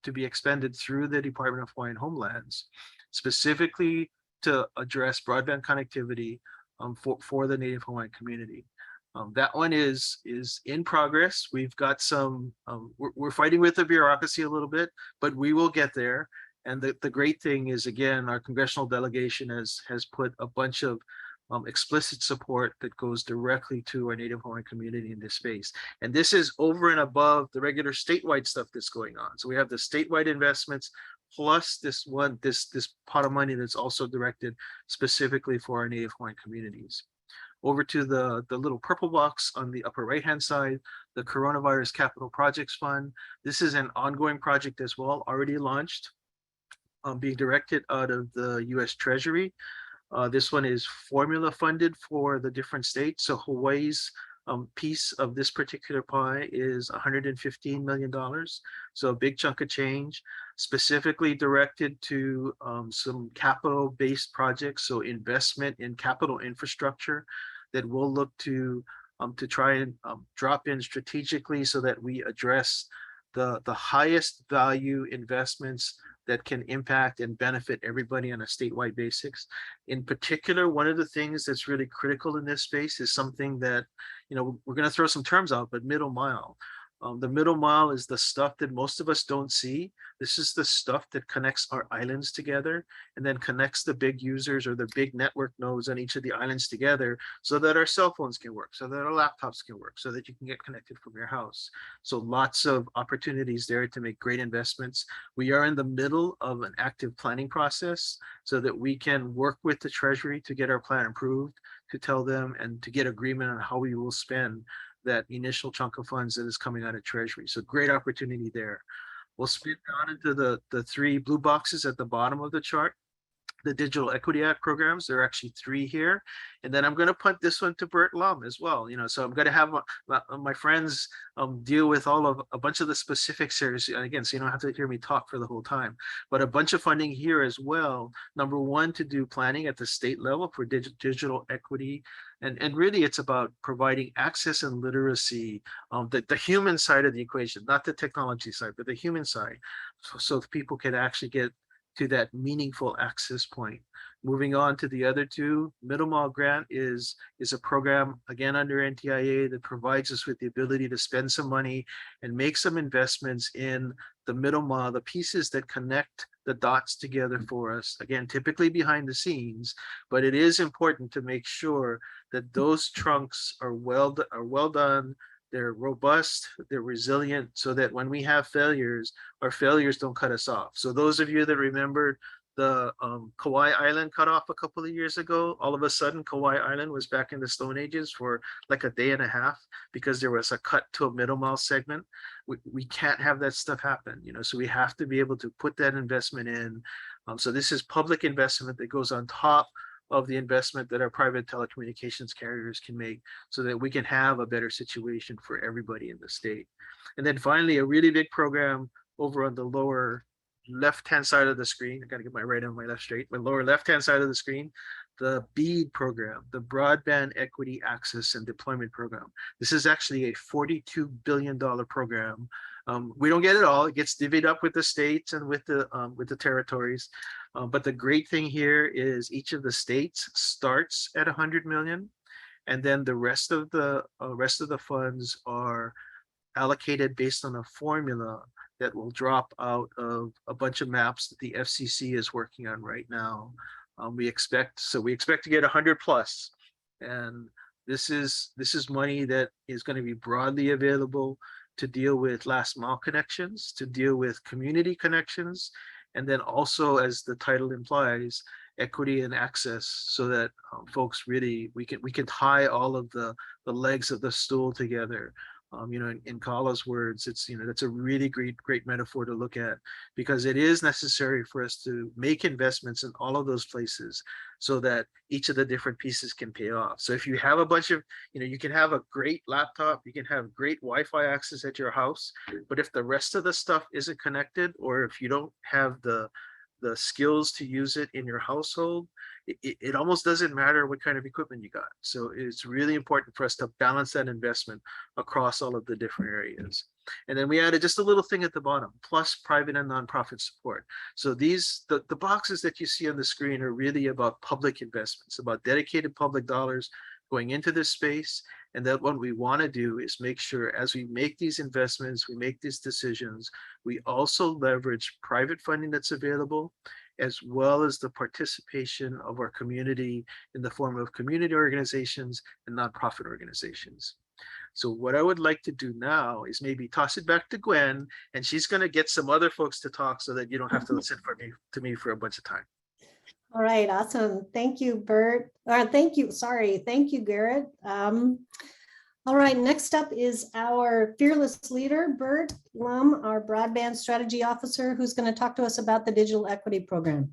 to be expended through the Department of Hawaiian Homelands, specifically to address broadband connectivity for the Native Hawaiian community. That one is in progress. We've got some, we're fighting with the bureaucracy a little bit, but we will get there. And the great thing is, again, our congressional delegation has put a bunch of explicit support that goes directly to our Native Hawaiian community in this space. And this is over and above the regular statewide stuff that's going on. So we have the statewide investments plus this pot of money that's also directed specifically for our Native Hawaiian communities. Over to the little purple box on the upper right-hand side, the Coronavirus Capital Projects Fund. This is an ongoing project as well, already launched, being directed out of the US Treasury. This one is formula funded for the different states. So Hawaii's piece of this particular pie is $115 million. So a big chunk of change, specifically directed to some capital-based projects. So investment in capital infrastructure that we'll look to try and drop in strategically so that we address the highest value investments that can impact and benefit everybody on a statewide basis. In particular, one of the things that's really critical in this space is something that, we're going to throw some terms out, but middle mile. The middle mile is the stuff that most of us don't see. This is the stuff that connects our islands together and then connects the big users or the big network nodes on each of the islands together so that our cell phones can work, so that our laptops can work, so that you can get connected from your house. So lots of opportunities there to make great investments. We are in the middle of an active planning process so that we can work with the Treasury to get our plan approved, to tell them and to get agreement on how we will spend that initial chunk of funds that is coming out of Treasury. So great opportunity there. We'll spin down into the three blue boxes at the bottom of the chart. The Digital Equity Act programs, there are actually three here. And then I'm going to punt this one to Bert Lum as well. So I'm going to have my friends deal with a bunch of the specifics here. And again, so you don't have to hear me talk for the whole time, but a bunch of funding here as well. Number one, to do planning at the state level for digital equity. And really it's about providing access and literacy, the human side of the equation, not the technology side, but the human side. So people can actually get to that meaningful access point. Moving on to the other two, Middle Mile Grant is a program, again, under NTIA that provides us with the ability to spend some money and make some investments in the middle mile, the pieces that connect the dots together for us, again, typically behind the scenes, but it is important to make sure that those trunks are well done, they're robust, they're resilient, so that when we have failures, our failures don't cut us off. So those of you that remembered the Kauai Island cut off a couple of years ago, all of a sudden Kauai Island was back in the Stone Ages for like a day and a half because there was a cut to a middle mile segment. We can't have that stuff happen, you know, so we have to be able to put that investment in. So this is public investment that goes on top of the investment that our private telecommunications carriers can make so that we can have a better situation for everybody in the state. And then finally, a really big program over on the lower left-hand side of the screen. I got to get my right and my left straight. My lower left-hand side of the screen, the BEAD program, the Broadband Equity Access and Deployment Program. This is actually a $42 billion program. We don't get it all. It gets divvied up with the states and with the territories. But the great thing here is each of the states starts at 100 million, and then the rest of the funds are allocated based on a formula that will drop out of a bunch of maps that the FCC is working on right now. We expect to get 100 plus, and this is money that is going to be broadly available to deal with last mile connections, to deal with community connections, and then also, as the title implies, equity and access, so that folks really we can tie all of the legs of the stool together. You know, in Kala's words, it's, you know, that's a really great metaphor to look at, because it is necessary for us to make investments in all of those places so that each of the different pieces can pay off. So if you have a bunch of, you know, you can have a great laptop, you can have great Wi-Fi access at your house, but if the rest of the stuff isn't connected, or if you don't have the skills to use it in your household, it almost doesn't matter what kind of equipment you got. So it's really important for us to balance that investment across all of the different areas. And then we added just a little thing at the bottom, plus private and nonprofit support. So these, the boxes that you see on the screen are really about public investments, about dedicated public dollars going into this space. And that what we want to do is make sure as we make these investments, we make these decisions, we also leverage private funding that's available, as well as the participation of our community in the form of community organizations and nonprofit organizations. So what I would like to do now is maybe toss it back to Gwen, and she's going to get some other folks to talk so that you don't have to listen to me for a bunch of time. All right, awesome. Thank you, Bert. Or thank you, sorry. Thank you, Garrett. All right, next up is our fearless leader, Bert Lum, our broadband strategy officer, who's going to talk to us about the digital equity program.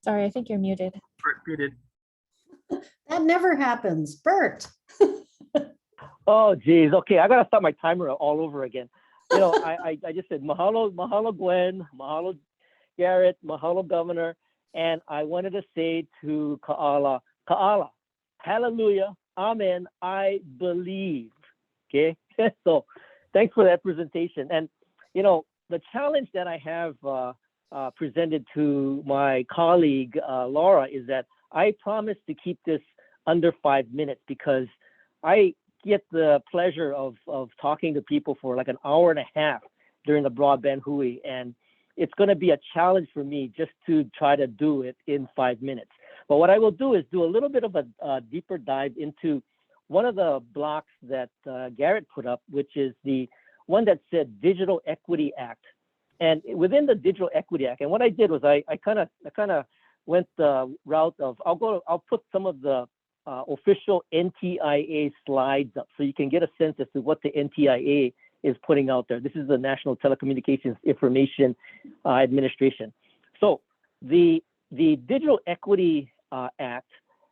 Sorry, I think you're muted. Bert, muted. That never happens. Bert. Oh, geez. Okay, I gotta start my timer all over again. You know, I just said mahalo Gwen, mahalo Garrett, mahalo Governor, and I wanted to say to Ka'ala, hallelujah, amen, I believe. Okay, so thanks for that presentation. And you know, the challenge that I have presented to my colleague Laura is that I promise to keep this under 5 minutes, because I get the pleasure of talking to people for like an hour and a half during the broadband hui, and it's going to be a challenge for me just to try to do it in 5 minutes. But what I will do is do a little bit of a deeper dive into one of the blocks that Garrett put up, which is the one that said Digital Equity Act. And within the Digital Equity Act, and what I did was I kind of went the route of I'll put some of the official NTIA slides up so you can get a sense as to what the NTIA is putting out there. This is the National Telecommunications Information Administration. So the Digital Equity Act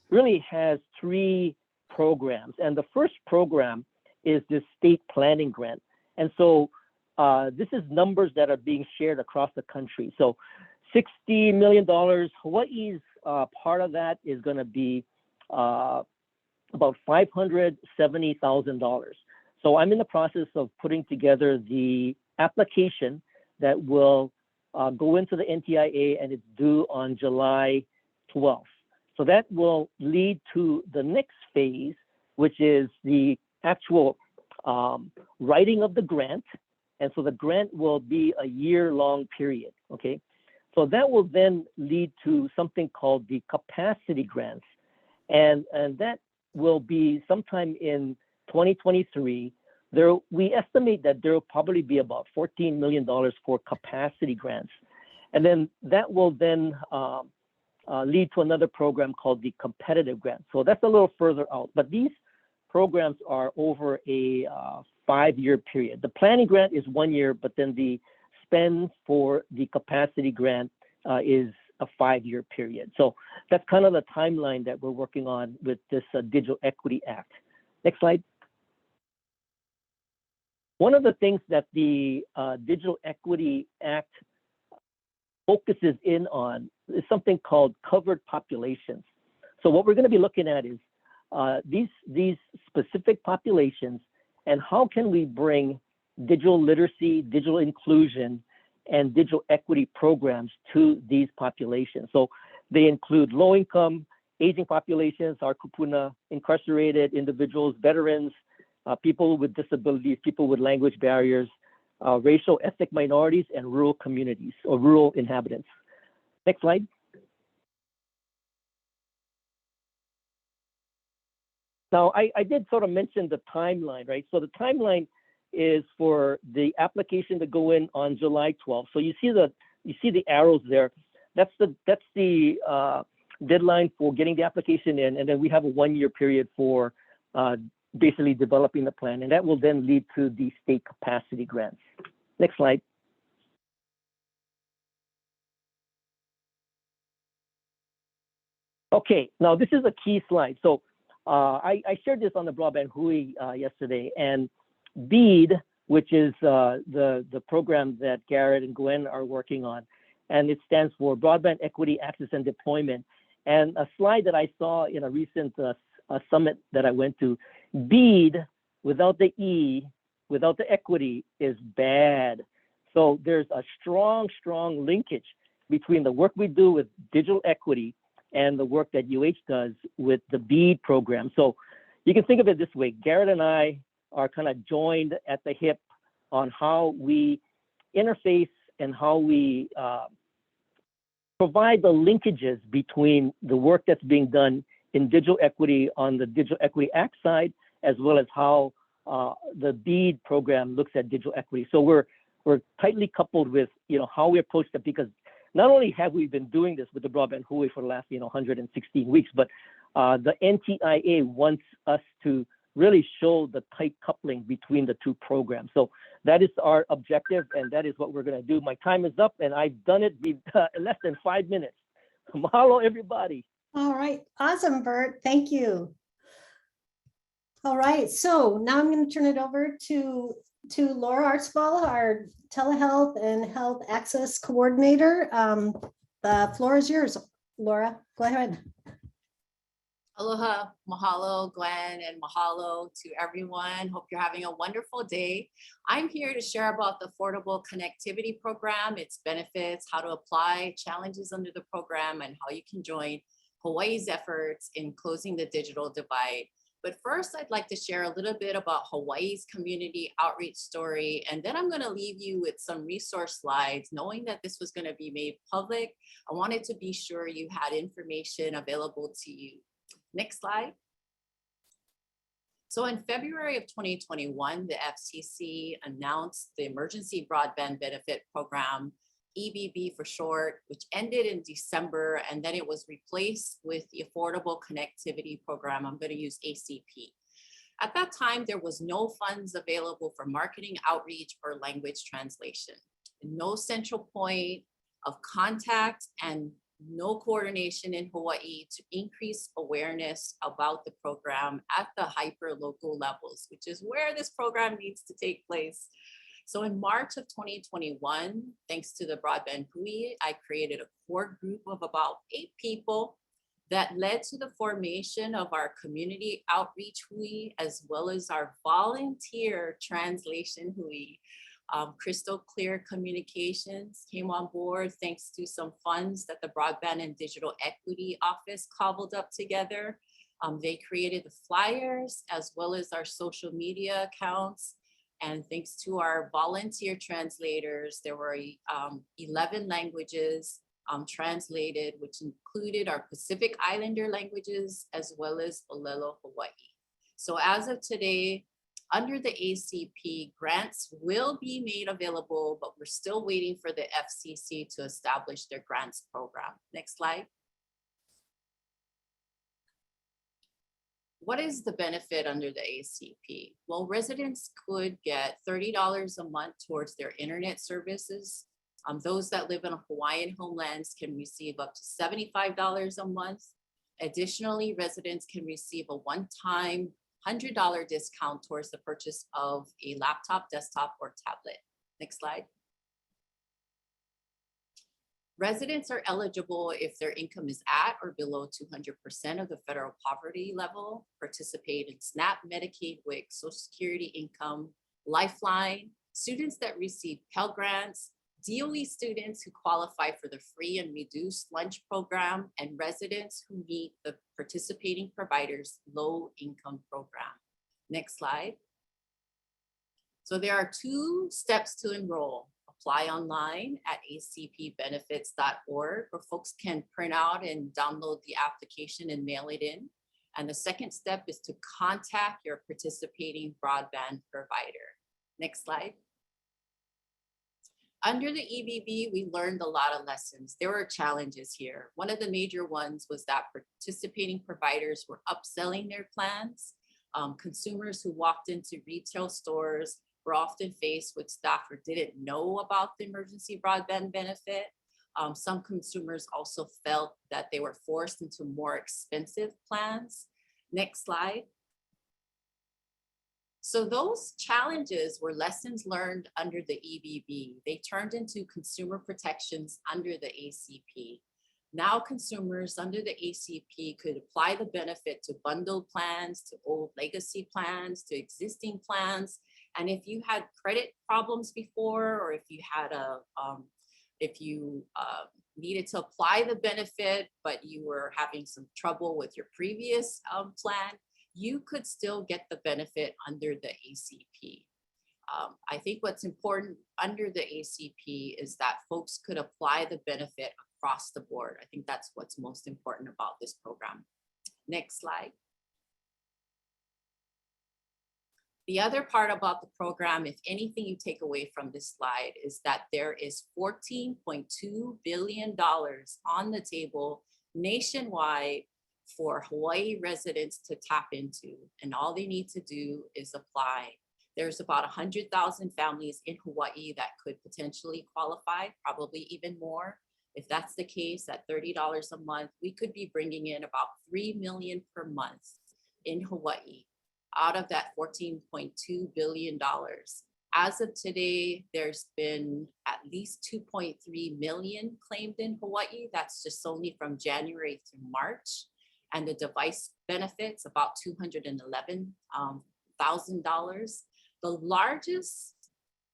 really has 3 programs, and the first program is this state planning grant. And so this is numbers that are being shared across the country. So $60 million, Hawaii's part of that is going to be about $570,000. So I'm in the process of putting together the application that will go into the NTIA, and it's due on July 12th. So that will lead to the next phase, which is the actual writing of the grant. And so the grant will be a year-long period, okay? So that will then lead to something called the capacity grants. And that will be sometime in 2023. We estimate that there will probably be about $14 million for capacity grants. And then that will then lead to another program called the competitive grant. So that's a little further out, but these programs are over a 5-year period. The planning grant is 1 year, but then the spend for the capacity grant is a 5-year period. So that's kind of the timeline that we're working on with this Digital Equity Act. Next slide. One of the things that the Digital Equity Act focuses in on is something called covered populations. So what we're going to be looking at is these specific populations and how can we bring digital literacy, digital inclusion, and digital equity programs to these populations. So they include low-income, aging populations, our kupuna, incarcerated individuals, veterans, people with disabilities, people with language barriers, racial ethnic minorities, and rural communities or rural inhabitants. Next slide. Now, I did sort of mention the timeline, right? So the timeline is for the application to go in on July 12th. So you see the arrows there. That's the deadline for getting the application in, and then we have a 1-year period for basically developing the plan, and that will then lead to the state capacity grants. Next slide. Okay, now this is a key slide. So I shared this on the Broadband Hui yesterday, and BEAD, which is the program that Garrett and Gwen are working on, and it stands for Broadband Equity, Access, and Deployment. And a slide that I saw in a recent summit that I went to, BEAD without the E, without the equity is bad. So there's a strong linkage between the work we do with digital equity and the work that UH does with the BEAD program. So you can think of it this way, Garrett and I are kind of joined at the hip on how we interface and how we provide the linkages between the work that's being done in digital equity on the Digital Equity Act side, as well as how the BEAD program looks at digital equity. So we're tightly coupled with how we approach that, because not only have we been doing this with the Broadband Hui for the last 116 weeks, but the NTIA wants us to really show the tight coupling between the two programs. So that is our objective, and that is what we're going to do. My time is up, and I've done it in less than 5 minutes. Mahalo, everybody. All right, awesome, Bert. Thank you. All right, so now I'm going to turn it over to Laura Artsball, our telehealth and health access coordinator. The floor is yours, Laura. Go ahead. Aloha, mahalo, Gwen, and mahalo to everyone. Hope you're having a wonderful day. I'm here to share about the Affordable Connectivity Program, its benefits, how to apply, challenges under the program, and how you can join Hawaii's efforts in closing the digital divide. But first, I'd like to share a little bit about Hawaii's community outreach story, and then I'm going to leave you with some resource slides. Knowing that this was going to be made public, I wanted to be sure you had information available to you. Next slide. So in February of 2021, the FCC announced the Emergency Broadband Benefit Program, EBB for short, which ended in December, and then it was replaced with the Affordable Connectivity Program. I'm going to use ACP. At that time, there was no funds available for marketing outreach or language translation. No central point of contact and no coordination in Hawaii to increase awareness about the program at the hyper-local levels, which is where this program needs to take place. So in March of 2021, thanks to the Broadband Hui, I created a core group of about 8 people that led to the formation of our community outreach Hui, as well as our volunteer translation Hui. Crystal Clear Communications came on board thanks to some funds that the Broadband and Digital Equity Office cobbled up together. They created the flyers as well as our social media accounts. And thanks to our volunteer translators, there were 11 languages translated, which included our Pacific Islander languages as well as Olelo Hawaii. So as of today, under the ACP, grants will be made available, but we're still waiting for the FCC to establish their grants program. Next slide. What is the benefit under the ACP? Well, residents could get $30 a month towards their internet services. Those that live in Hawaiian homelands can receive up to $75 a month. Additionally, residents can receive a one-time $100 discount towards the purchase of a laptop, desktop, or tablet. Next slide. Residents are eligible if their income is at or below 200% of the federal poverty level, participate in SNAP, Medicaid, WIC, Social Security income, Lifeline, students that receive Pell Grants, DOE students who qualify for the free and reduced lunch program, and residents who meet the participating providers' low income program. Next slide. So there are 2 steps to enroll. Apply online at acpbenefits.org, where folks can print out and download the application and mail it in. And the second step is to contact your participating broadband provider. Next slide. Under the EBB, we learned a lot of lessons. There were challenges here. One of the major ones was that participating providers were upselling their plans. Consumers who walked into retail stores were often faced with staff who didn't know about the emergency broadband benefit. Some consumers also felt that they were forced into more expensive plans. Next slide. So those challenges were lessons learned under the EBB. They turned into consumer protections under the ACP. Now consumers under the ACP could apply the benefit to bundled plans, to old legacy plans, to existing plans. And if you had credit problems before, or if you had needed to apply the benefit, but you were having some trouble with your previous plan, you could still get the benefit under the ACP. I think what's important under the ACP is that folks could apply the benefit across the board. I think that's what's most important about this program. Next slide. The other part about the program, if anything you take away from this slide, is that there is $14.2 billion on the table nationwide for Hawaii residents to tap into, and all they need to do is apply. There's about 100,000 families in Hawaii that could potentially qualify, probably even more. If that's the case, at $30 a month, we could be bringing in about $3 million per month in Hawaii out of that $14.2 billion. As of today, there's been at least 2.3 million claimed in Hawaii. That's just only from January through March. And the device benefits about $211,000. The largest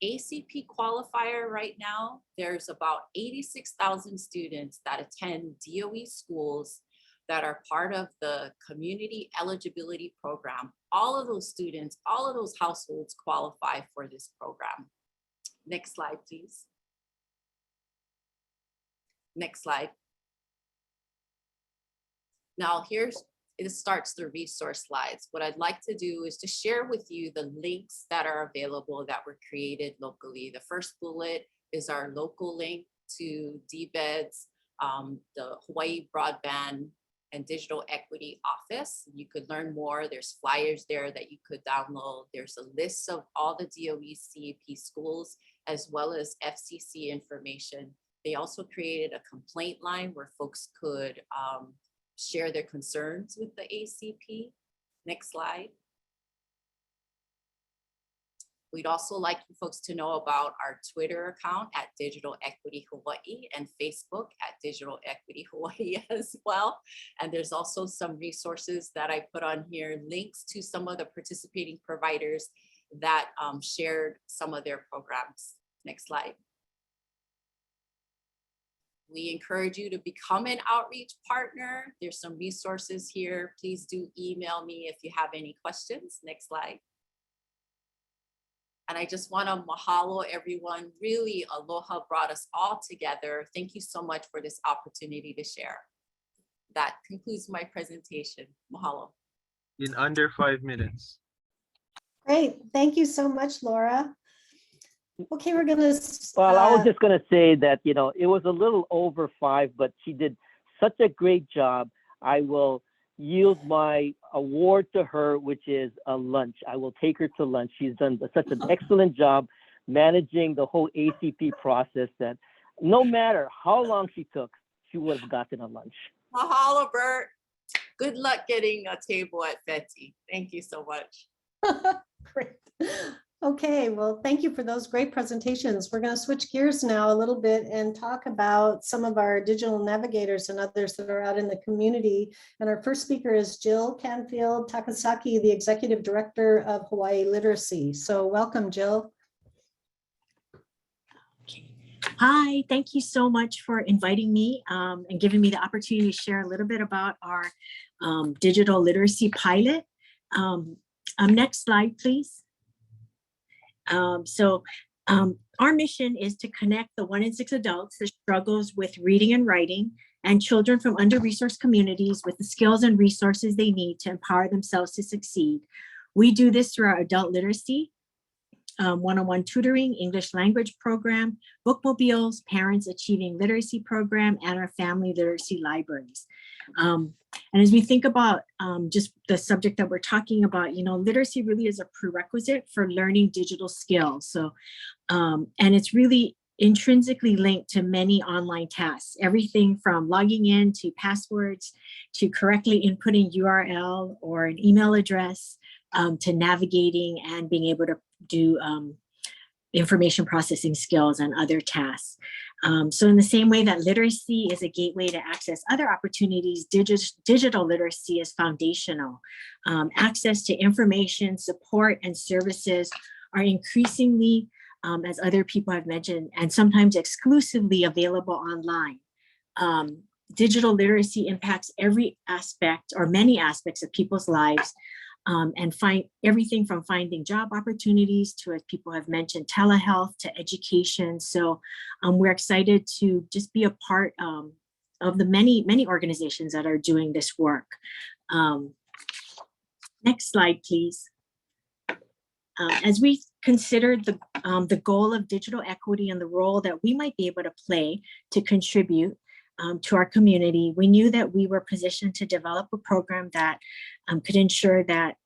ACP qualifier right now, there's about 86,000 students that attend DOE schools that are part of the community eligibility program. All of those students, all of those households qualify for this program. Next slide, please. Next slide. Now it starts the resource slides. What I'd like to do is to share with you the links that are available that were created locally. The first bullet is our local link to DBED's, the Hawaii Broadband and Digital Equity Office. You could learn more. There's flyers there that you could download. There's a list of all the DOE CEP schools, as well as FCC information. They also created a complaint line where folks could share their concerns with the ACP. Next slide. We'd also like you folks to know about our Twitter account at Digital Equity Hawaii and Facebook at Digital Equity Hawaii as well. And there's also some resources that I put on here, links to some of the participating providers that shared some of their programs. Next slide. We encourage you to become an outreach partner. There's some resources here. Please do email me if you have any questions. Next slide. And I just want to mahalo everyone. Really, aloha brought us all together. Thank you so much for this opportunity to share. That concludes my presentation. Mahalo. In under 5 minutes. Great. Thank you so much, Laura. Okay, we're gonna. Well, I was just going to say that, you know, it was a little over 5, but she did such a great job. I will yield my award to her, which is a lunch. I will take her to lunch. She's done such an excellent job managing the whole ACP process that no matter how long she took, she would have gotten a lunch. Mahalo, Bert. Good luck getting a table at Betty. Thank you so much. Great. Okay, well, thank you for those great presentations. We're going to switch gears now a little bit and talk about some of our digital navigators and others that are out in the community. And our first speaker is Jill Canfield Takasaki, the Executive Director of Hawaii Literacy. So welcome, Jill. Hi, thank you so much for inviting me and giving me the opportunity to share a little bit about our digital literacy pilot. Next slide, please. Our mission is to connect the 1 in 6 adults that struggles with reading and writing and children from under-resourced communities with the skills and resources they need to empower themselves to succeed. We do this through our adult literacy, one-on-one tutoring, English language program, bookmobiles, parents achieving literacy program, and our family literacy libraries. And as we think about just the subject that we're talking about, you know, literacy really is a prerequisite for learning digital skills. So, and it's really intrinsically linked to many online tasks, everything from logging in to passwords, to correctly inputting URL or an email address, to navigating and being able to do information processing skills and other tasks. So in the same way that literacy is a gateway to access other opportunities, digital literacy is foundational. Access to information, support, and services are increasingly, as other people have mentioned, and sometimes exclusively available online. Digital literacy impacts every aspect or many aspects of people's lives, and find everything from finding job opportunities to, as people have mentioned, telehealth to education. So we're excited to just be a part of the many organizations that are doing this work. Next slide, please. As we considered the goal of digital equity and the role that we might be able to play to contribute to our community, we knew that we were positioned to develop a program that could ensure that,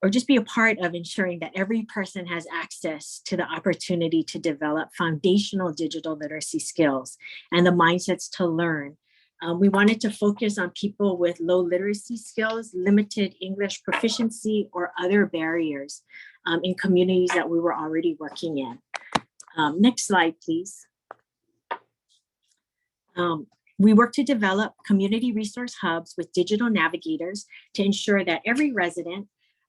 or just be a part of ensuring that every person has access to the opportunity to develop foundational digital literacy skills and the mindsets to learn. We wanted to focus on people with low literacy skills, limited English proficiency, or other barriers in communities that we were already working in. Next slide, please. We work to develop community resource hubs with digital navigators to ensure that every resident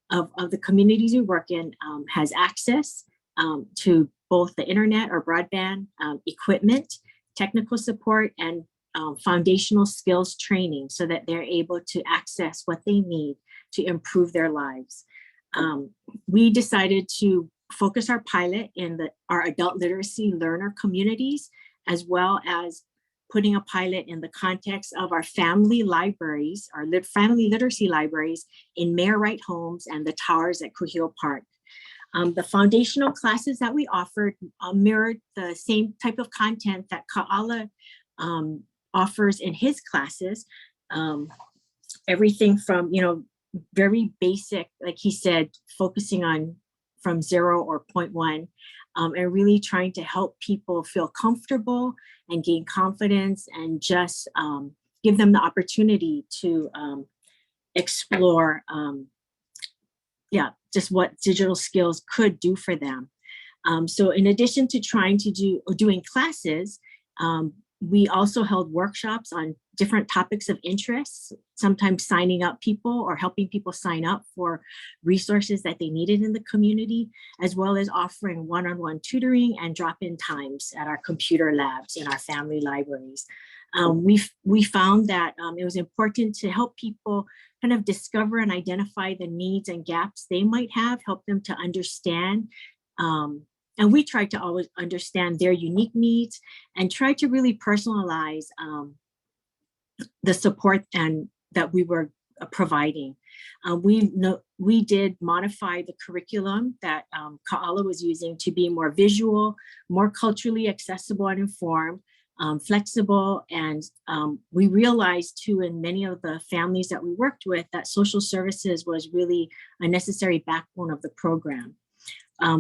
of the communities we work in has access to both the internet or broadband equipment, technical support, and foundational skills training so that they're able to access what they need to improve their lives. We decided to focus our pilot in our adult literacy learner communities, as well as putting a pilot in the context of our family libraries, our family literacy libraries in Mayor Wright Homes and the towers at Kuhio Park. The foundational classes that we offered mirrored the same type of content that Ka'ala offers in his classes. Everything from, you know, very basic, like he said, focusing on from 0 or 0.1, and really trying to help people feel comfortable and gain confidence and just give them the opportunity to explore, just what digital skills could do for them. So in addition to doing classes, we also held workshops on different topics of interest, sometimes signing up people or helping people sign up for resources that they needed in the community, as well as offering one-on-one tutoring and drop-in times at our computer labs in our family libraries. We found that it was important to help people kind of discover and identify the needs and gaps they might have, help them to understand And we try to always understand their unique needs and try to really personalize the support and that we were providing. We did modify the curriculum that Ka'ala was using to be more visual, more culturally accessible and informed, flexible. And we realized too, in many of the families that we worked with, that social services was really a necessary backbone of the program.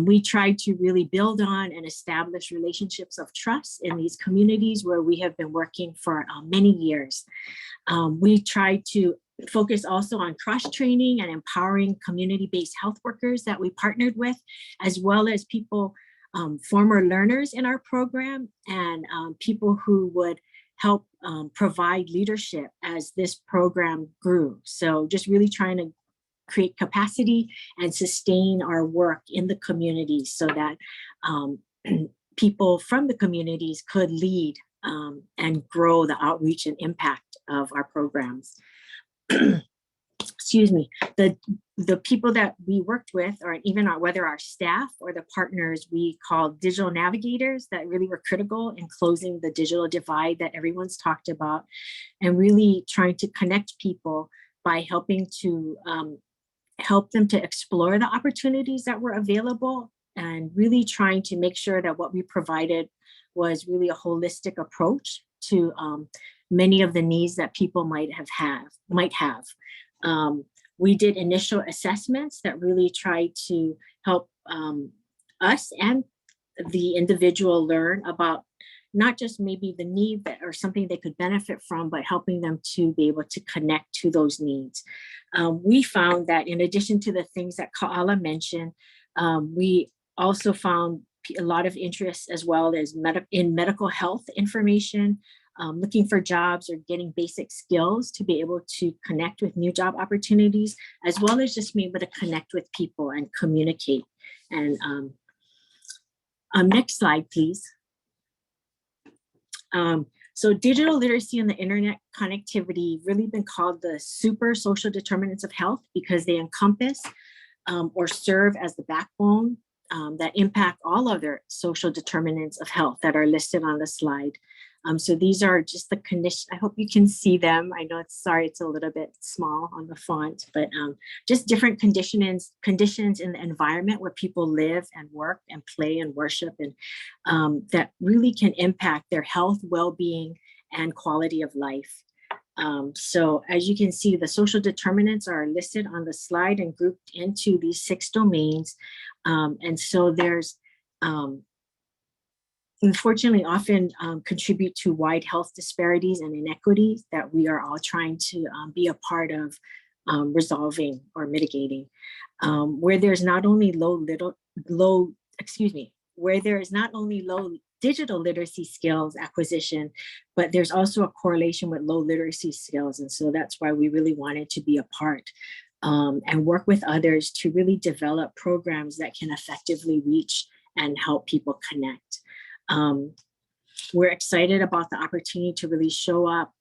We tried to really build on and establish relationships of trust in these communities where we have been working for many years. We tried to focus also on cross-training and empowering community-based health workers that we partnered with, as well as people, former learners in our program, and people who would help provide leadership as this program grew. So just really trying to create capacity and sustain our work in the communities so that people from the communities could lead and grow the outreach and impact of our programs. Excuse me, the people that we worked with, or even whether our staff or the partners we called digital navigators, that really were critical in closing the digital divide that everyone's talked about, and really trying to connect people by helping to help them to explore the opportunities that were available, and really trying to make sure that what we provided was really a holistic approach to many of the needs that people might have. We did initial assessments that really tried to help us and the individual learn about not just maybe the need that or something they could benefit from, but helping them to be able to connect to those needs. We found that in addition to the things that Ka'ala mentioned, we also found a lot of interest as well as in medical health information, looking for jobs or getting basic skills to be able to connect with new job opportunities, as well as just being able to connect with people and communicate. And next slide, please. So digital literacy and the internet connectivity really been called the super social determinants of health because they encompass or serve as the backbone that impact all other social determinants of health that are listed on the slide. So these are just the condition. I hope you can see them. I know it's a little bit small on the font, but just different conditions in the environment where people live and work and play and worship, and that really can impact their health, well-being, and quality of life. So as you can see, the social determinants are listed on the slide and grouped into these 6 domains. And so there's unfortunately often contribute to wide health disparities and inequities that we are all trying to be a part of resolving or mitigating. Where there's not only low digital literacy skills acquisition, but there's also a correlation with low literacy skills. And so that's why we really wanted to be a part and work with others to really develop programs that can effectively reach and help people connect. We're excited about the opportunity to really show up,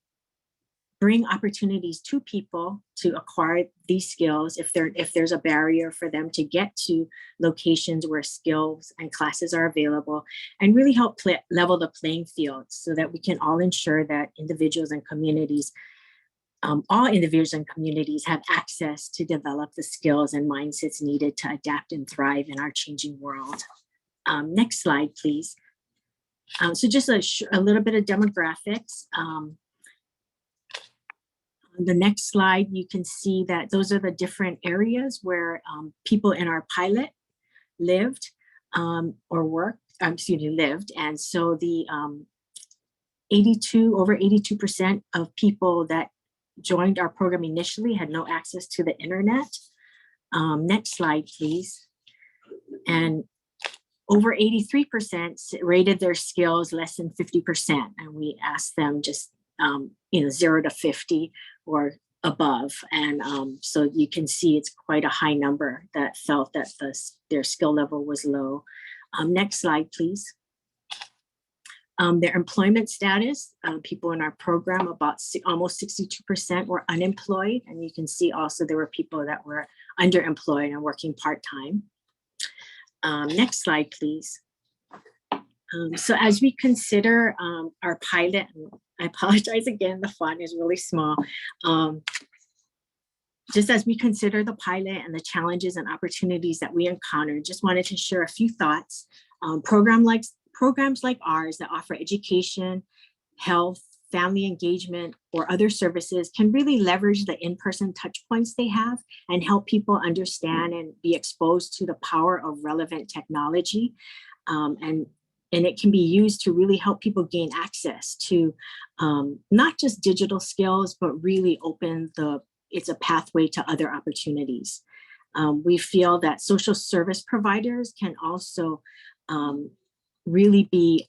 bring opportunities to people to acquire these skills if there's a barrier for them to get to locations where skills and classes are available, and really help level the playing field so that we can all ensure that individuals and communities, all individuals and communities have access to develop the skills and mindsets needed to adapt and thrive in our changing world. Next slide, please. So just a little bit of demographics. On the next slide, you can see that those are the different areas where people in our pilot lived or worked, lived. And so the over 82% of people that joined our program initially had no access to the internet. Next slide, please. And over 83% rated their skills less than 50%. And we asked them just, 0 to 50 or above. And so you can see it's quite a high number that felt that their skill level was low. Next slide, please. Their employment status, people in our program, almost 62% were unemployed. And you can see also there were people that were underemployed and working part-time. Next slide, please. So as we consider our pilot, and I apologize again, the font is really small. Just as we consider the pilot and the challenges and opportunities that we encounter, just wanted to share a few thoughts. Programs like ours that offer education, health, family engagement, or other services can really leverage the in-person touch points they have and help people understand and be exposed to the power of relevant technology. And it can be used to really help people gain access to not just digital skills, but really it's a pathway to other opportunities. We feel that social service providers can also really be,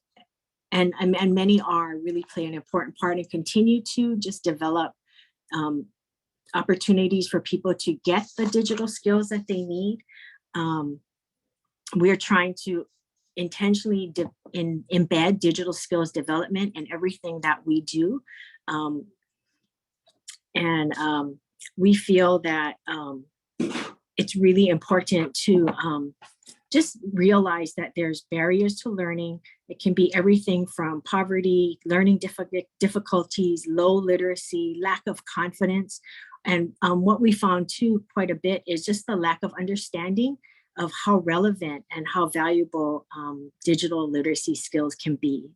and many are, really play an important part and continue to just develop opportunities for people to get the digital skills that they need. We're trying to intentionally embed digital skills development in everything that we do. We feel that it's really important to just realize that there's barriers to learning. It can be everything from poverty, learning difficulties, low literacy, lack of confidence. And what we found too quite a bit is just the lack of understanding of how relevant and how valuable digital literacy skills can be.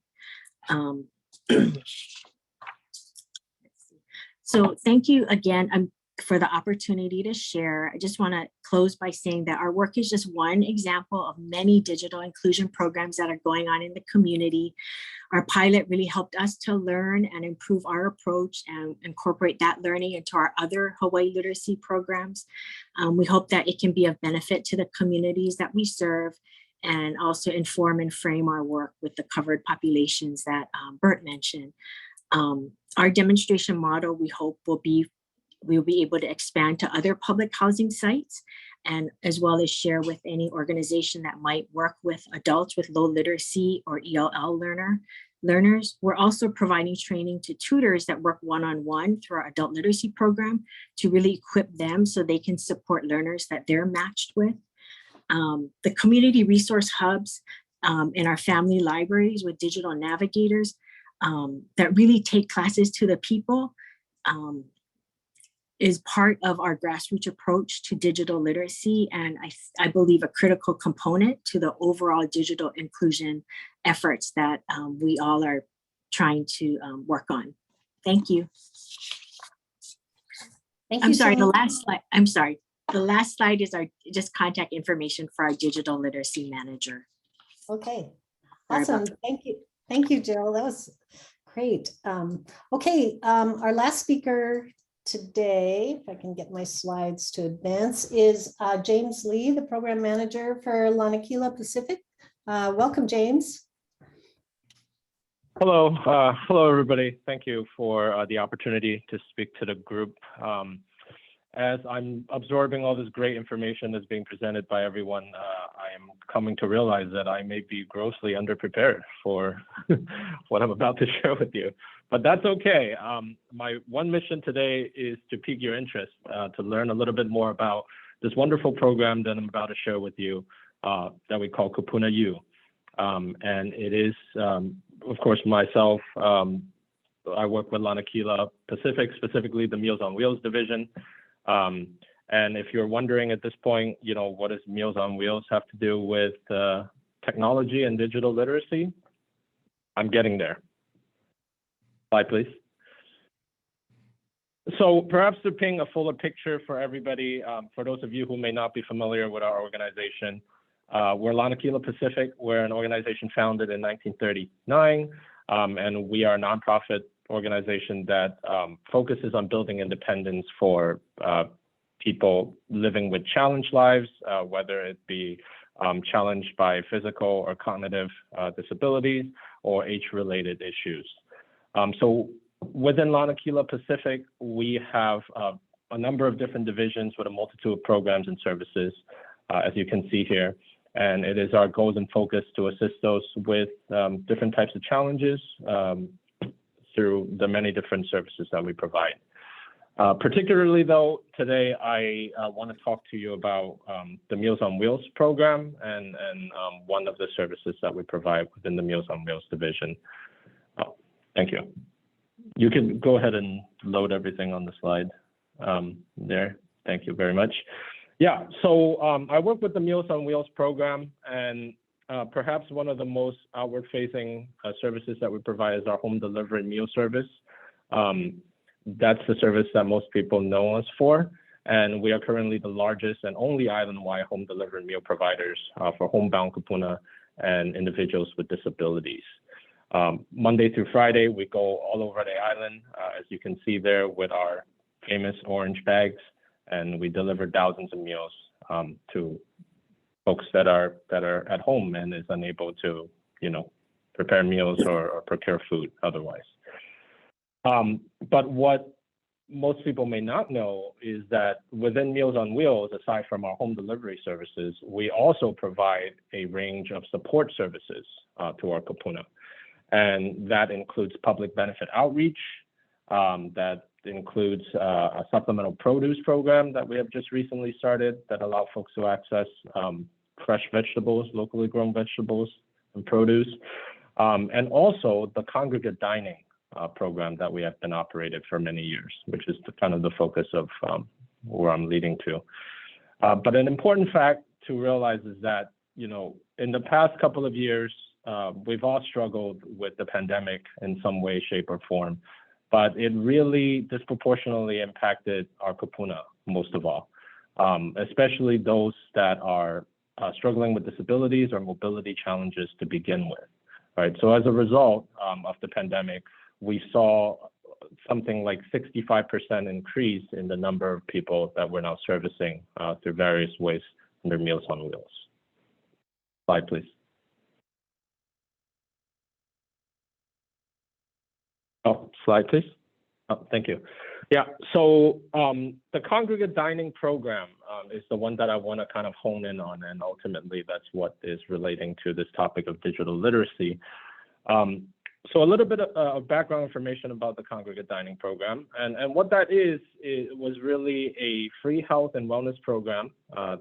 So thank you again for the opportunity to share. I just want to close by saying that our work is just one example of many digital inclusion programs that are going on in the community. Our pilot really helped us to learn and improve our approach and incorporate that learning into our other Hawaii literacy programs. We hope that it can be of benefit to the communities that we serve and also inform and frame our work with the covered populations that Bert mentioned. Our demonstration model, we hope, we'll be able to expand to other public housing sites, and as well as share with any organization that might work with adults with low literacy or ELL learners. We're also providing training to tutors that work one-on-one through our adult literacy program to really equip them so they can support learners that they're matched with. The community resource hubs in our family libraries with digital navigators that really take classes to the people is part of our grassroots approach to digital literacy, and I believe a critical component to the overall digital inclusion efforts that we all are trying to work on. Thank you. Thank you. I'm sorry, the last slide. I'm sorry. The last slide is our just contact information for our digital literacy manager. Okay, Sorry awesome. about that. Thank you. Thank you, Jill. That was great. Okay, our last speaker today, if I can get my slides to advance, is James Lee, the program manager for Lanakila Pacific. Welcome, James. Hello, hello everybody. Thank you for the opportunity to speak to the group. As I'm absorbing all this great information that's being presented by everyone, I am coming to realize that I may be grossly underprepared for what I'm about to share with you, but that's okay. My one mission today is to pique your interest, to learn a little bit more about this wonderful program that I'm about to share with you that we call Kupuna U. And it is, of course, myself. I work with Lanakila Pacific, specifically the Meals on Wheels division. And if you're wondering at this point, you know, what does Meals on Wheels have to do with technology and digital literacy? I'm getting there. Slide, please. So perhaps to paint a fuller picture for everybody, for those of you who may not be familiar with our organization, we're Lanakila Pacific. We're an organization founded in 1939, and we are a nonprofit organization that focuses on building independence for people living with challenged lives, whether it be challenged by physical or cognitive disabilities or age-related issues. So within Lanakila Pacific, we have a number of different divisions with a multitude of programs and services, as you can see here. And it is our goals and focus to assist those with different types of challenges through the many different services that we provide. Particularly though, today I want to talk to you about the Meals on Wheels program and one of the services that we provide within the Meals on Wheels division. Thank you. You can go ahead and load everything on the slide there. Thank you very much. Yeah, so I work with the Meals on Wheels program, and perhaps one of the most outward-facing services that we provide is our home delivery meal service. That's the service that most people know us for, and we are currently the largest and only island-wide home delivery meal providers for homebound kupuna and individuals with disabilities. Monday through Friday, we go all over the island, as you can see there with our famous orange bags, and we deliver thousands of meals to folks that are at home and is unable to, prepare meals or procure food otherwise. But what most people may not know is that within Meals on Wheels, aside from our home delivery services, we also provide a range of support services to our kupuna. And that includes public benefit outreach, that includes a supplemental produce program that we have just recently started that allow folks to access fresh vegetables, locally grown vegetables and produce, and also the congregate dining program that we have been operated for many years, which is kind of the focus of where I'm leading to. But an important fact to realize is that, in the past couple of years, we've all struggled with the pandemic in some way, shape, or form, but it really disproportionately impacted our kupuna most of all, especially those that are struggling with disabilities or mobility challenges to begin with, right? So as a result of the pandemic, we saw something like 65% increase in the number of people that we're now servicing through various ways under Meals on Wheels. Slide, please. Oh, slide, please. Oh, thank you. Yeah, so the congregate dining program is the one that I want to kind of hone in on, and ultimately that's what is relating to this topic of digital literacy. So a little bit of background information about the congregate dining program, and what that is, it was really a free health and wellness program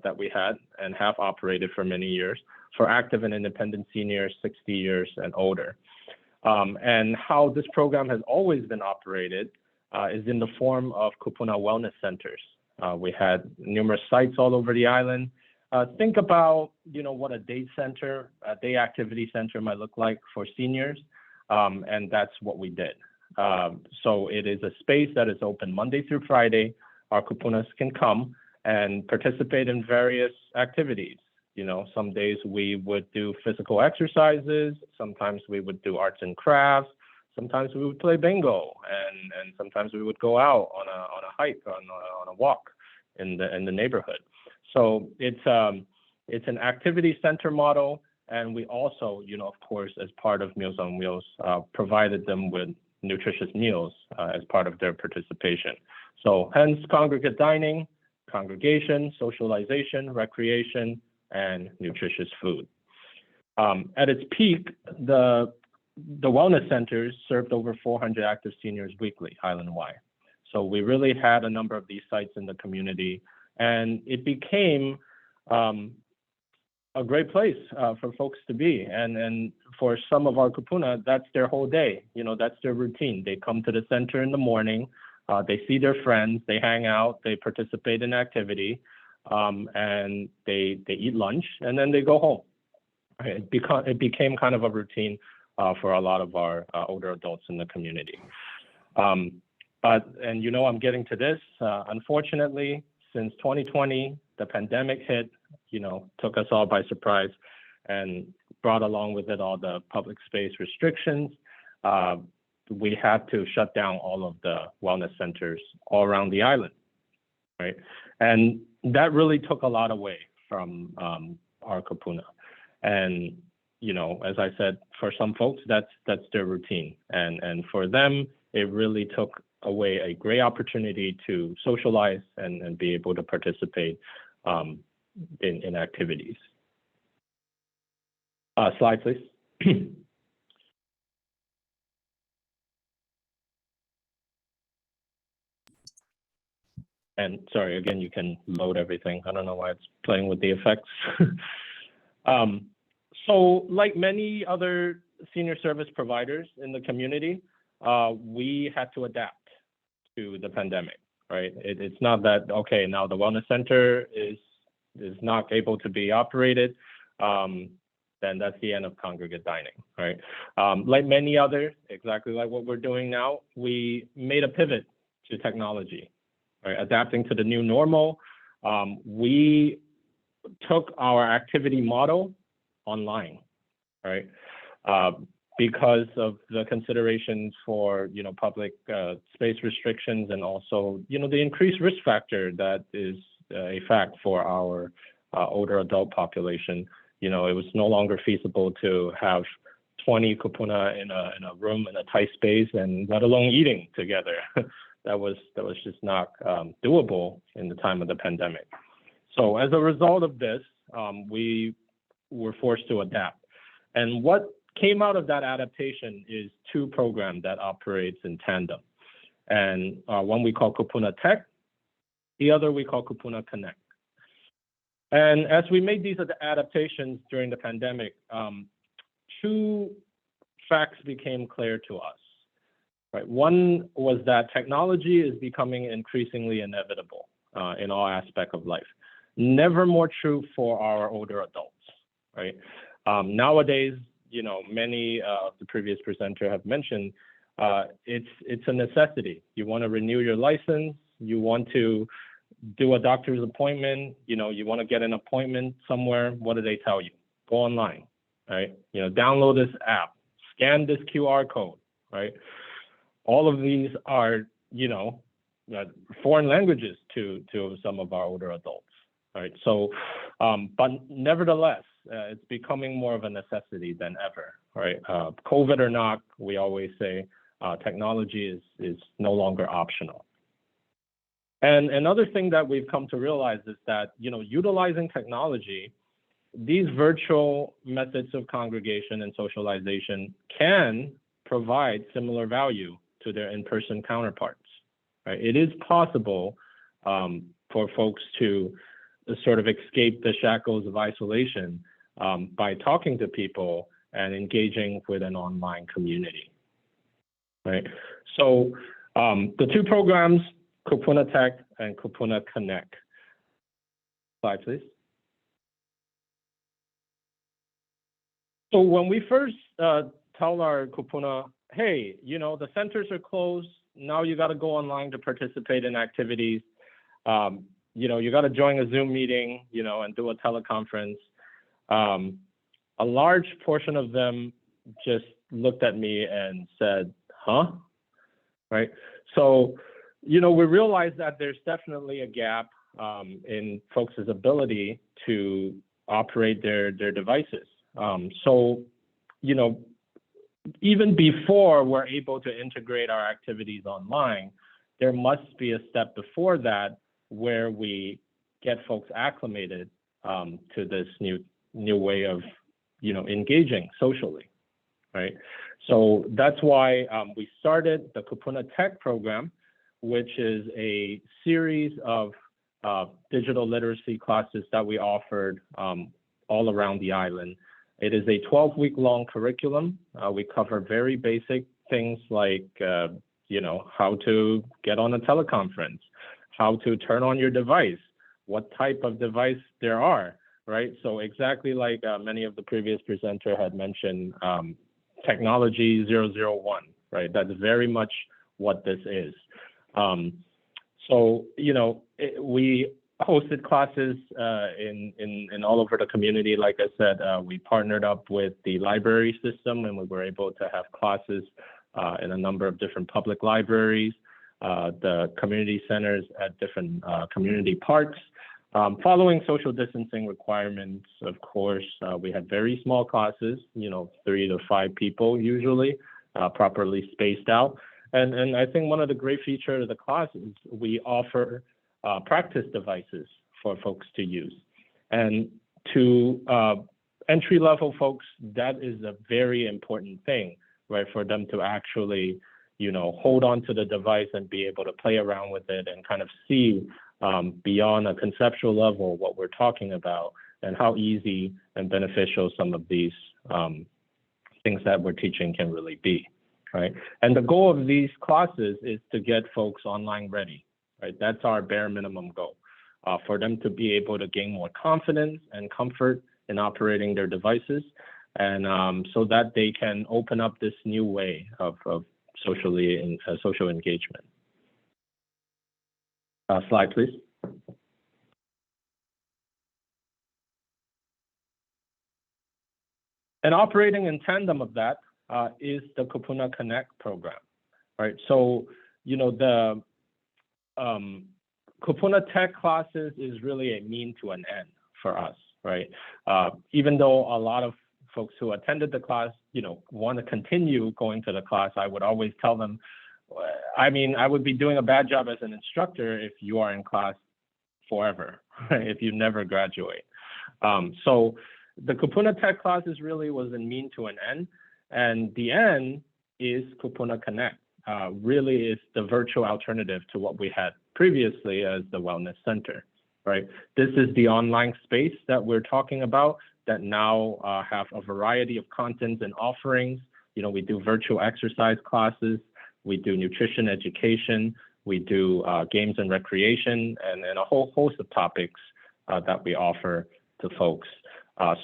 that we had and have operated for many years for active and independent seniors 60 years and older. And how this program has always been operated is in the form of kupuna wellness centers. We had numerous sites all over the island. Think about, what a day center, a day activity center might look like for seniors. And that's what we did. So it is a space that is open Monday through Friday. Our kupunas can come and participate in various activities. Some days we would do physical exercises. Sometimes we would do arts and crafts. Sometimes we would play bingo, and sometimes we would go out on a hike, on a walk in the neighborhood. So it's an activity center model. And we also, of course, as part of Meals on Wheels, provided them with nutritious meals as part of their participation. So hence congregate dining, congregation, socialization, recreation, and nutritious food. At its peak, the wellness centers served over 400 active seniors weekly, island-wide. So we really had a number of these sites in the community, and it became a great place for folks to be. And for some of our kupuna, that's their whole day. That's their routine. They come to the center in the morning, they see their friends, they hang out, they participate in activity, and they eat lunch, and then they go home. It became kind of a routine for a lot of our older adults in the community. I'm getting to this. Unfortunately, since 2020, the pandemic hit, took us all by surprise and brought along with it all the public space restrictions. We had to shut down all of the wellness centers all around the island, right? And that really took a lot away from our kupuna. And, as I said, for some folks, that's their routine. And for them, it really took away a great opportunity to socialize and be able to participate in activities. Slide, please. And sorry, again, you can load everything. I don't know why it's playing with the effects. So like many other senior service providers in the community, we had to adapt to the pandemic, right? It's not that, okay, now the wellness center is not able to be operated, then that's the end of congregate dining, right? Like many others, exactly like what we're doing now, we made a pivot to technology, right? Adapting to the new normal. We took our activity model online, right? Because of the considerations for, public space restrictions and also, the increased risk factor that is a fact for our older adult population. It was no longer feasible to have 20 kupuna in a room in a tight space, and let alone eating together. that was just not doable in the time of the pandemic. So as a result of this, we were forced to adapt. And what came out of that adaptation is two programs that operates in tandem. And one we call Kupuna Tech, the other we call Kupuna Connect. And as we made these adaptations during the pandemic, two facts became clear to us. Right? One was that technology is becoming increasingly inevitable in all aspects of life. Never more true for our older adults, right? Nowadays, many of the previous presenters have mentioned, it's a necessity. You want to renew your license, you want to do a doctor's appointment, you want to get an appointment somewhere, what do they tell you? Go online, right? Download this app, scan this QR code, right? All of these are, foreign languages to some of our older adults, right? So, but nevertheless, it's becoming more of a necessity than ever, right? COVID or not, we always say technology is no longer optional. And another thing that we've come to realize is that, utilizing technology, these virtual methods of congregation and socialization can provide similar value to their in-person counterparts, right? It is possible for folks to sort of escape the shackles of isolation by talking to people and engaging with an online community, right? So the two programs, Kupuna Tech and Kupuna Connect. Slide, please. So when we first tell our kupuna, hey, the centers are closed, now you got to go online to participate in activities. You got to join a Zoom meeting, and do a teleconference. A large portion of them just looked at me and said, huh? Right? So, we realized that there's definitely a gap in folks' ability to operate their devices. So, even before we're able to integrate our activities online, there must be a step before that where we get folks acclimated to this new way of, engaging socially, right? So that's why we started the Kupuna Tech program, which is a series of digital literacy classes that we offered all around the island. It is a 12-week-long curriculum. We cover very basic things like, how to get on a teleconference, how to turn on your device, what type of device there are, right? So exactly like many of the previous presenters had mentioned, technology 001, right? That's very much what this is. So, we hosted classes in all over the community. Like I said, we partnered up with the library system, and we were able to have classes in a number of different public libraries, the community centers at different community parks. Following social distancing requirements, of course, we had very small classes, 3 to 5 people usually, properly spaced out. And I think one of the great features of the class is we offer practice devices for folks to use. And to entry-level folks, that is a very important thing, right? For them to actually, hold on to the device and be able to play around with it and kind of see beyond a conceptual level what we're talking about and how easy and beneficial some of these things that we're teaching can really be, right? And the goal of these classes is to get folks online ready, right? That's our bare minimum goal, for them to be able to gain more confidence and comfort in operating their devices, and so that they can open up this new way of social engagement. Slide, please. And operating in tandem of that is the Kupuna Connect program, right? So, the Kupuna Tech classes is really a mean to an end for us, right? Even though a lot of folks who attended the class, want to continue going to the class, I would always tell them, I would be doing a bad job as an instructor if you are in class forever, right? If you never graduate. So the Kupuna Tech classes really was a mean to an end, and the end is Kupuna Connect. Really is the virtual alternative to what we had previously as the Wellness Center, right? This is the online space that we're talking about that now have a variety of contents and offerings. We do virtual exercise classes, we do nutrition education, we do games and recreation, and a whole host of topics that we offer to folks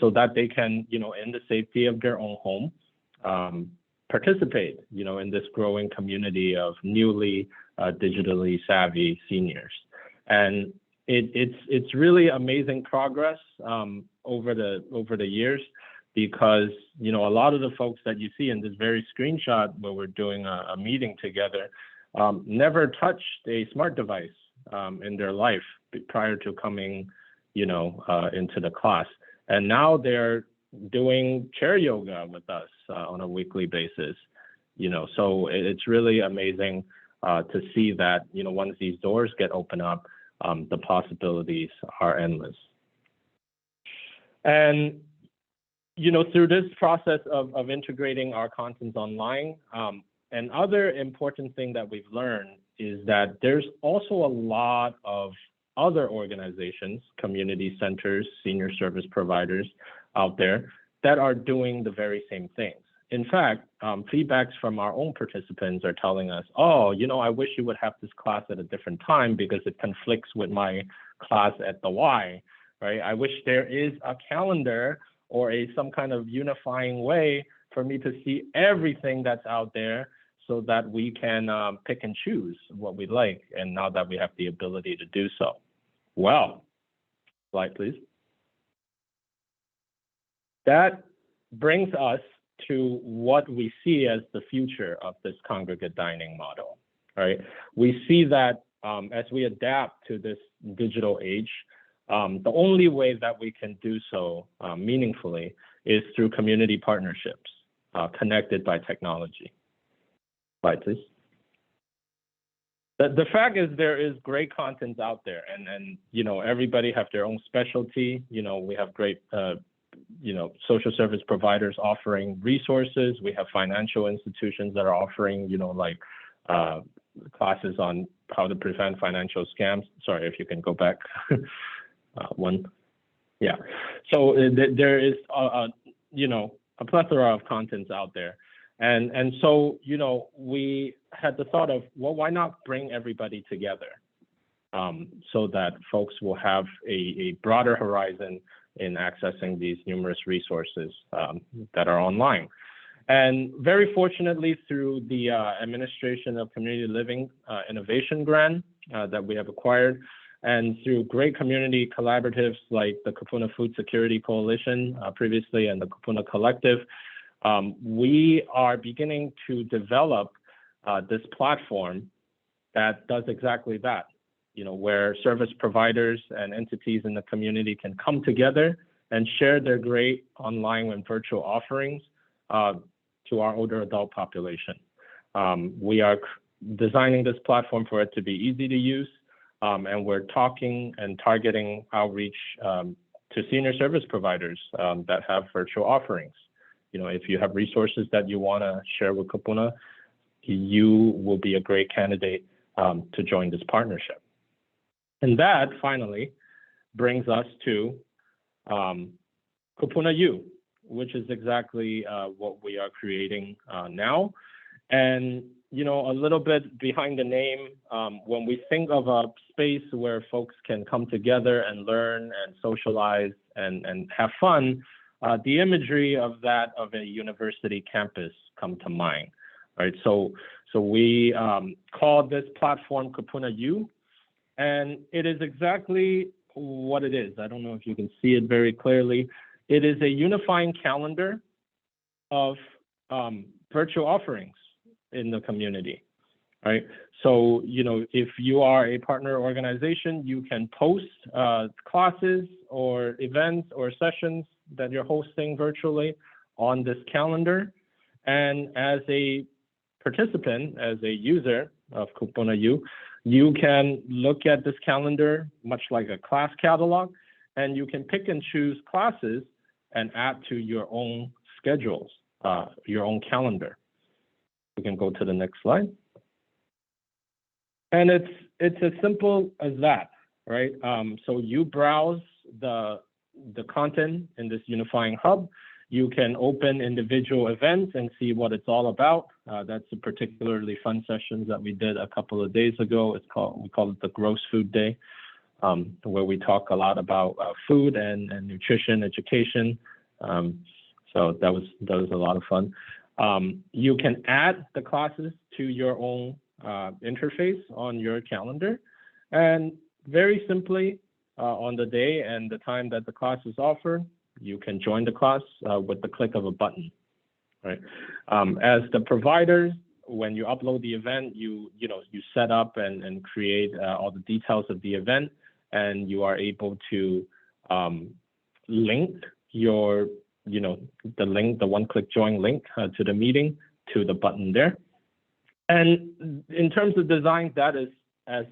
so that they can, in the safety of their own home, participate, in this growing community of newly digitally savvy seniors. And it's really amazing progress over the years, because a lot of the folks that you see in this very screenshot where we're doing a meeting together never touched a smart device in their life prior to coming into the class, and now they're doing chair yoga with us on a weekly basis. So it's really amazing to see that once these doors get opened up, the possibilities are endless. And through this process of integrating our contents online, another important thing that we've learned is that there's also a lot of other organizations, community centers, senior service providers out there that are doing the very same things. In fact, feedbacks from our own participants are telling us, oh, I wish you would have this class at a different time because it conflicts with my class at the Y, right? I wish there is a calendar or some kind of unifying way for me to see everything that's out there so that we can pick and choose what we like. And now that we have the ability to do so. Well, slide, please. That brings us to what we see as the future of this congregate dining model, right? We see that as we adapt to this digital age, the only way that we can do so meaningfully is through community partnerships connected by technology. Slide, please. The fact is there is great content out there, and everybody have their own specialty. We have great social service providers offering resources. We have financial institutions that are offering classes on how to prevent financial scams. Sorry, if you can go back one. Yeah. So there is a plethora of contents out there. And so, we had the thought of, well, why not bring everybody together so that folks will have a broader horizon in accessing these numerous resources that are online. And very fortunately, through the Administration of Community Living Innovation Grant that we have acquired, and through great community collaboratives like the Kupuna Food Security Coalition previously and the Kupuna Collective, we are beginning to develop this platform that does exactly that, where service providers and entities in the community can come together and share their great online and virtual offerings to our older adult population. We are designing this platform for it to be easy to use, and we're talking and targeting outreach to senior service providers that have virtual offerings. If you have resources that you want to share with Kupuna, you will be a great candidate to join this partnership. And that finally brings us to Kupuna U, which is exactly what we are creating now. And, you know, a little bit behind the name, when we think of a space where folks can come together and learn and socialize and have fun, the imagery of that of a university campus come to mind, right? So we call this platform Kupuna U, and it is exactly what it is. I don't know if you can see it very clearly. It is a unifying calendar of virtual offerings in the community, right? So, you know, if you are a partner organization, you can post classes or events or sessions that you're hosting virtually on this calendar. And as a participant, as a user of Kupuna U, you can look at this calendar much like a class catalog, and you can pick and choose classes and add to your own schedules, your own calendar. We can go to the next slide. And it's as simple as that, right? So you browse the content in this unifying hub. You can open individual events and see what it's all about. That's a particularly fun session that we did a couple of days ago. We call it the Gross Food Day, where we talk a lot about food and nutrition education. So that was a lot of fun. You can add the classes to your own interface on your calendar, and very simply on the day and the time that the class is offered, you can join the class with the click of a button, right? As the providers, when you upload the event, you set up and create all the details of the event, and you are able to link your, the one-click join link to the meeting to the button there. And in terms of design, that is as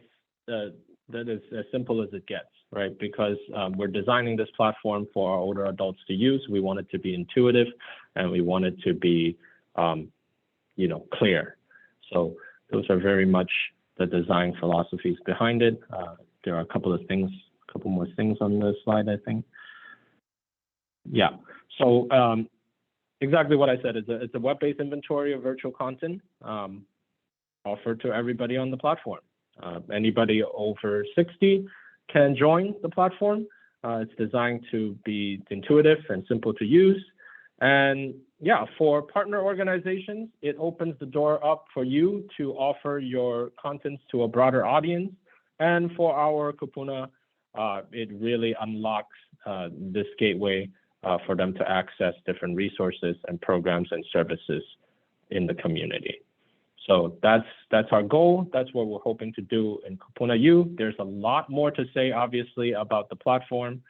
simple as it gets, right? Because we're designing this platform for our older adults to use. We want it to be intuitive, and we want it to be, clear. So those are very much the design philosophies behind it. There are a couple more things on this slide, I think. Yeah. So exactly what I said. It's a web-based inventory of virtual content offered to everybody on the platform. Anybody over 60 can join the platform. It's designed to be intuitive and simple to use. And yeah, for partner organizations, it opens the door up for you to offer your contents to a broader audience. And for our Kupuna, it really unlocks this gateway for them to access different resources and programs and services in the community. So that's our goal. That's what we're hoping to do in Kupuna U. There's a lot more to say, obviously, about the platform.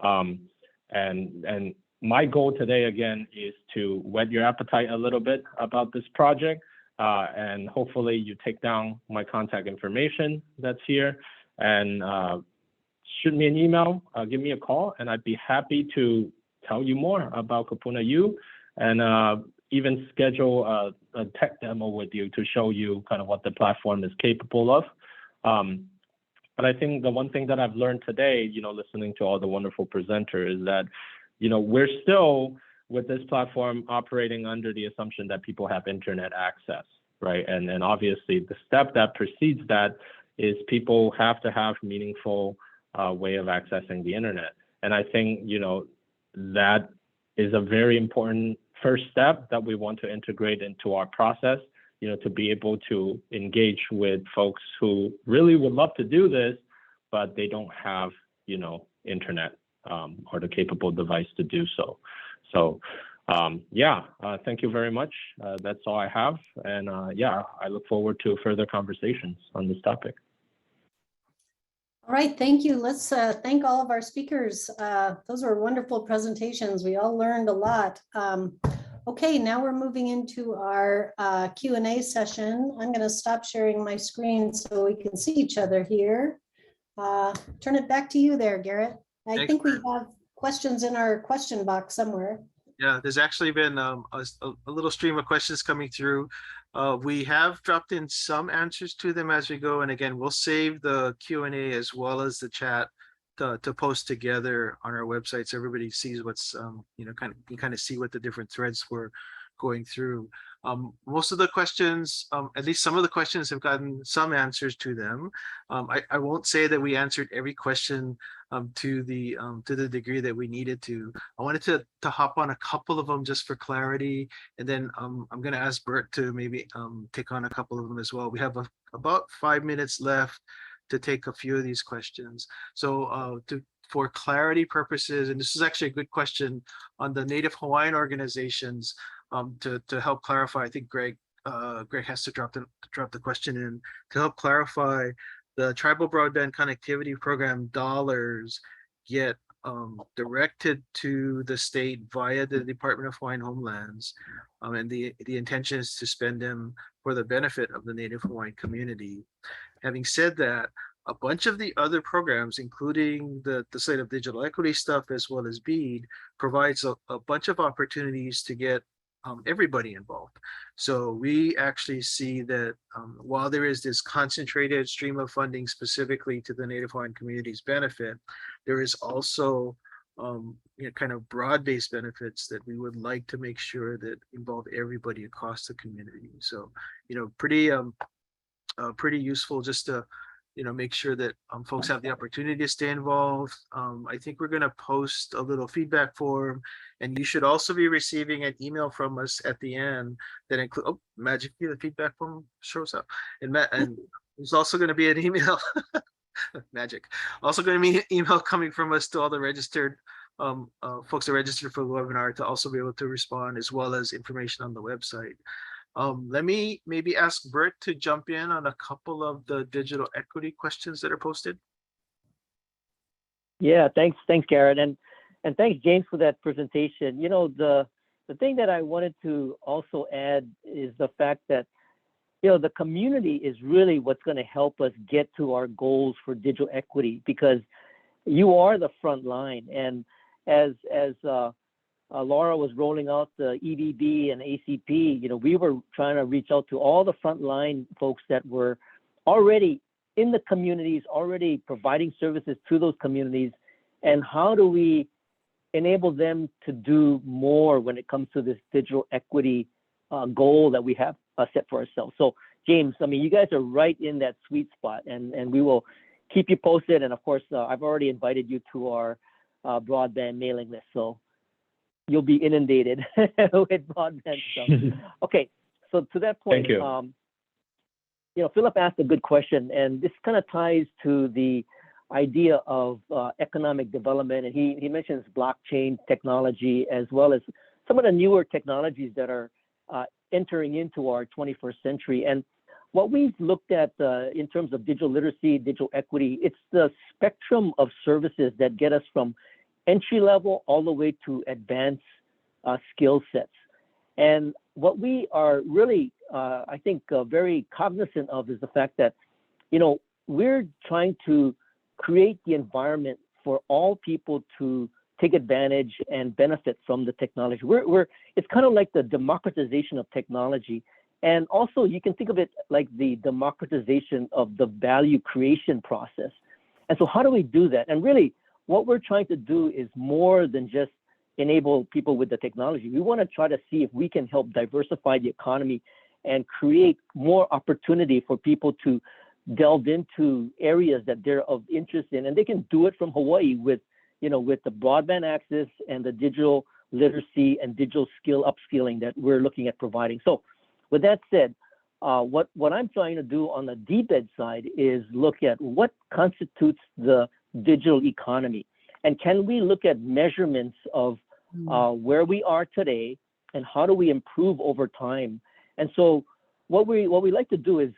And my goal today, again, is to whet your appetite a little bit about this project. And hopefully you take down my contact information that's here and shoot me an email, give me a call, and I'd be happy to tell you more about Kupuna U and even schedule a tech demo with you to show you kind of what the platform is capable of. But I think the one thing that I've learned today, listening to all the wonderful presenters, is that, we're still with this platform operating under the assumption that people have internet access, right? And obviously the step that precedes that is people have to have meaningful way of accessing the internet. And I think, that is a very important first step that we want to integrate into our process, to be able to engage with folks who really would love to do this, but they don't have, internet or the capable device to do so. So, thank you very much. That's all I have. And I look forward to further conversations on this topic. All right, thank you. Let's thank all of our speakers. Those were wonderful presentations. We all learned a lot. Okay, now we're moving into our Q&A session. I'm going to stop sharing my screen so we can see each other here. Turn it back to you there, Garrett. I think we have questions in our question box somewhere. Yeah, there's actually been a little stream of questions coming through. We have dropped in some answers to them as we go. And again, we'll save the Q&A as well as the chat to post together on our website so everybody sees what's, you know, you kind of see what the different threads we're going through. Most of the questions, at least some of the questions have gotten some answers to them. I won't say that we answered every question to the degree that we needed to. I wanted to hop on a couple of them just for clarity, and then I'm going to ask Bert to maybe take on a couple of them as well. We have about 5 minutes left to take a few of these questions. So for clarity purposes, and this is actually a good question on the Native Hawaiian organizations, to help clarify. I think Greg has to drop the question in to help clarify. The tribal broadband connectivity program dollars get directed to the state via the Department of Hawaiian Homelands, and the intention is to spend them for the benefit of the Native Hawaiian community. Having said that, a bunch of the other programs, including the slate of digital equity stuff as well as BEAD, provides a bunch of opportunities to get everybody involved. So we actually see that while there is this concentrated stream of funding specifically to the Native Hawaiian community's benefit, there is also you know, kind of broad-based benefits that we would like to make sure that involve everybody across the community. So, you know, pretty useful just to, you know, make sure that folks have the opportunity to stay involved. I think we're going to post a little feedback form, and you should also be receiving an email from us at the end that include, oh, magically the feedback form shows up. And there's also going to be an email, magic, also going to be an email coming from us to all the registered folks that registered for the webinar to also be able to respond, as well as information on the website. Let me maybe ask Bert to jump in on a couple of the digital equity questions that are posted. Yeah, thanks, Garrett, and thanks, James, for that presentation. You know, the thing that I wanted to also add is the fact that, you know, the community is really what's going to help us get to our goals for digital equity, because you are the front line. And as Laura was rolling out the EBB and ACP, you know, we were trying to reach out to all the frontline folks that were already in the communities, already providing services to those communities. And how do we enable them to do more when it comes to this digital equity goal that we have set for ourselves? So, James, I mean, you guys are right in that sweet spot, and we will keep you posted. And of course, I've already invited you to our broadband mailing list. So you'll be inundated with broadband stuff. Okay, so to that point, Thank you. You know, Philip asked a good question, and this kind of ties to the idea of economic development. And he mentions blockchain technology, as well as some of the newer technologies that are entering into our 21st century. And what we've looked at in terms of digital literacy, digital equity, it's the spectrum of services that get us from entry level all the way to advanced skill sets. And what we are really, I think, very cognizant of is the fact that, you know, we're trying to create the environment for all people to take advantage and benefit from the technology. It's kind of like the democratization of technology. And also you can think of it like the democratization of the value creation process. And so how do we do that? And really, what we're trying to do is more than just enable people with the technology. We want to try to see if we can help diversify the economy and create more opportunity for people to delve into areas that they're of interest in. And they can do it from Hawaii with, you know, with the broadband access and the digital literacy and digital skill upskilling that we're looking at providing. So with that said, what I'm trying to do on the DBED side is look at what constitutes the digital economy, and can we look at measurements of where we are today and how do we improve over time. And so what we like to do is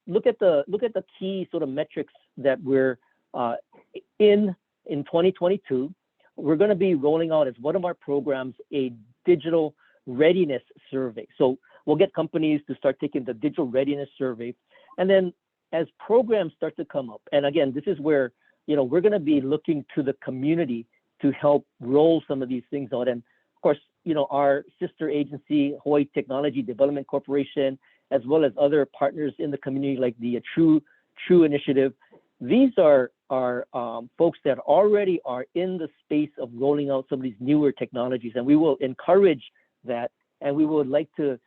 look at the key sort of metrics that we're in 2022. We're going to be rolling out as one of our programs a digital readiness survey. So we'll get companies to start taking the digital readiness survey, and then as programs start to come up, and again, this is where, you know, we're going to be looking to the community to help roll some of these things out. And of course, our sister agency, Hawaii Technology Development Corporation, as well as other partners in the community like the True Initiative. These are folks that already are in the space of rolling out some of these newer technologies, and we will encourage that, and we would like to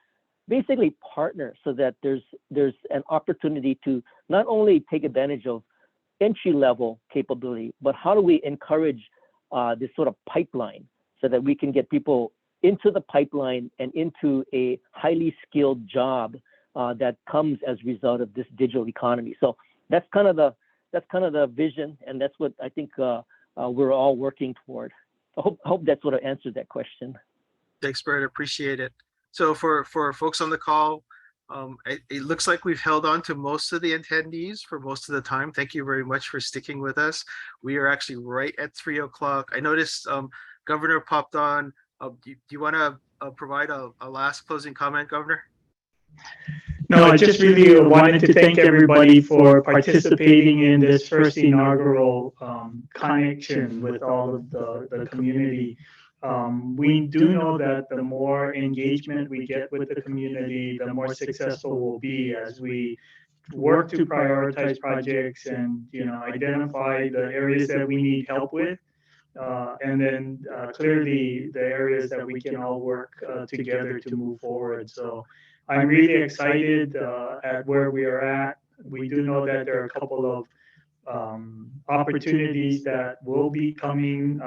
basically partner so that there's an opportunity to not only take advantage of entry-level capability, but how do we encourage this sort of pipeline so that we can get people into the pipeline and into a highly skilled job that comes as a result of this digital economy. So that's kind of the vision, and that's what I think we're all working toward. I hope that sort of answered that question. Thanks, Bert. Appreciate it. So for folks on the call, it looks like we've held on to most of the attendees for most of the time. Thank you very much for sticking with us. We are actually right at 3 o'clock. I noticed Governor popped on. Do you want to provide a last closing comment, Governor? No, I just really wanted to thank everybody for participating in this first inaugural connection with all of the community. We do know that the more engagement we get with the community, the more successful we'll be as we work to prioritize projects and identify the areas that we need help with. And then clearly the areas that we can all work together to move forward. So I'm really excited at where we are at. We do know that there are a couple of opportunities that will be coming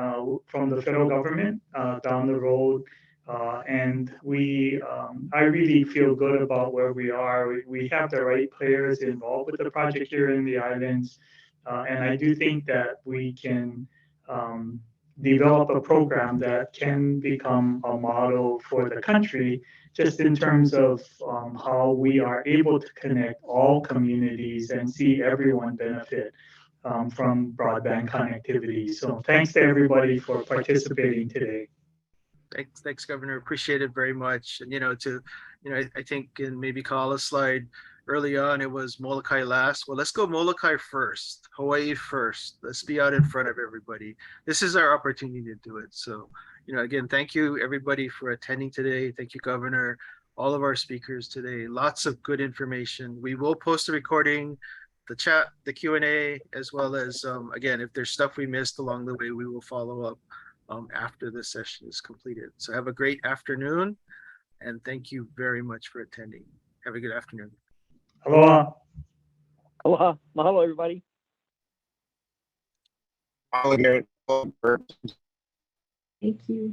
from the federal government down the road. And I really feel good about where we are. We have the right players involved with the project here in the islands. And I do think that we can develop a program that can become a model for the country, just in terms of how we are able to connect all communities and see everyone benefit from broadband connectivity. So thanks to everybody for participating today. Thanks, Governor. Appreciate it very much. And I think in maybe Kala's slide early on, it was Molokai last. Well, let's go Molokai first, Hawaii first. Let's be out in front of everybody. This is our opportunity to do it. So, again, thank you everybody for attending today. Thank you, Governor, all of our speakers today. Lots of good information. We will post a recording, the chat, the Q&A, as well as, again, if there's stuff we missed along the way, we will follow up after this session is completed. So have a great afternoon, and thank you very much for attending. Have a good afternoon. Aloha. Aloha. Mahalo, everybody. Mahalo, Garrett. Thank you.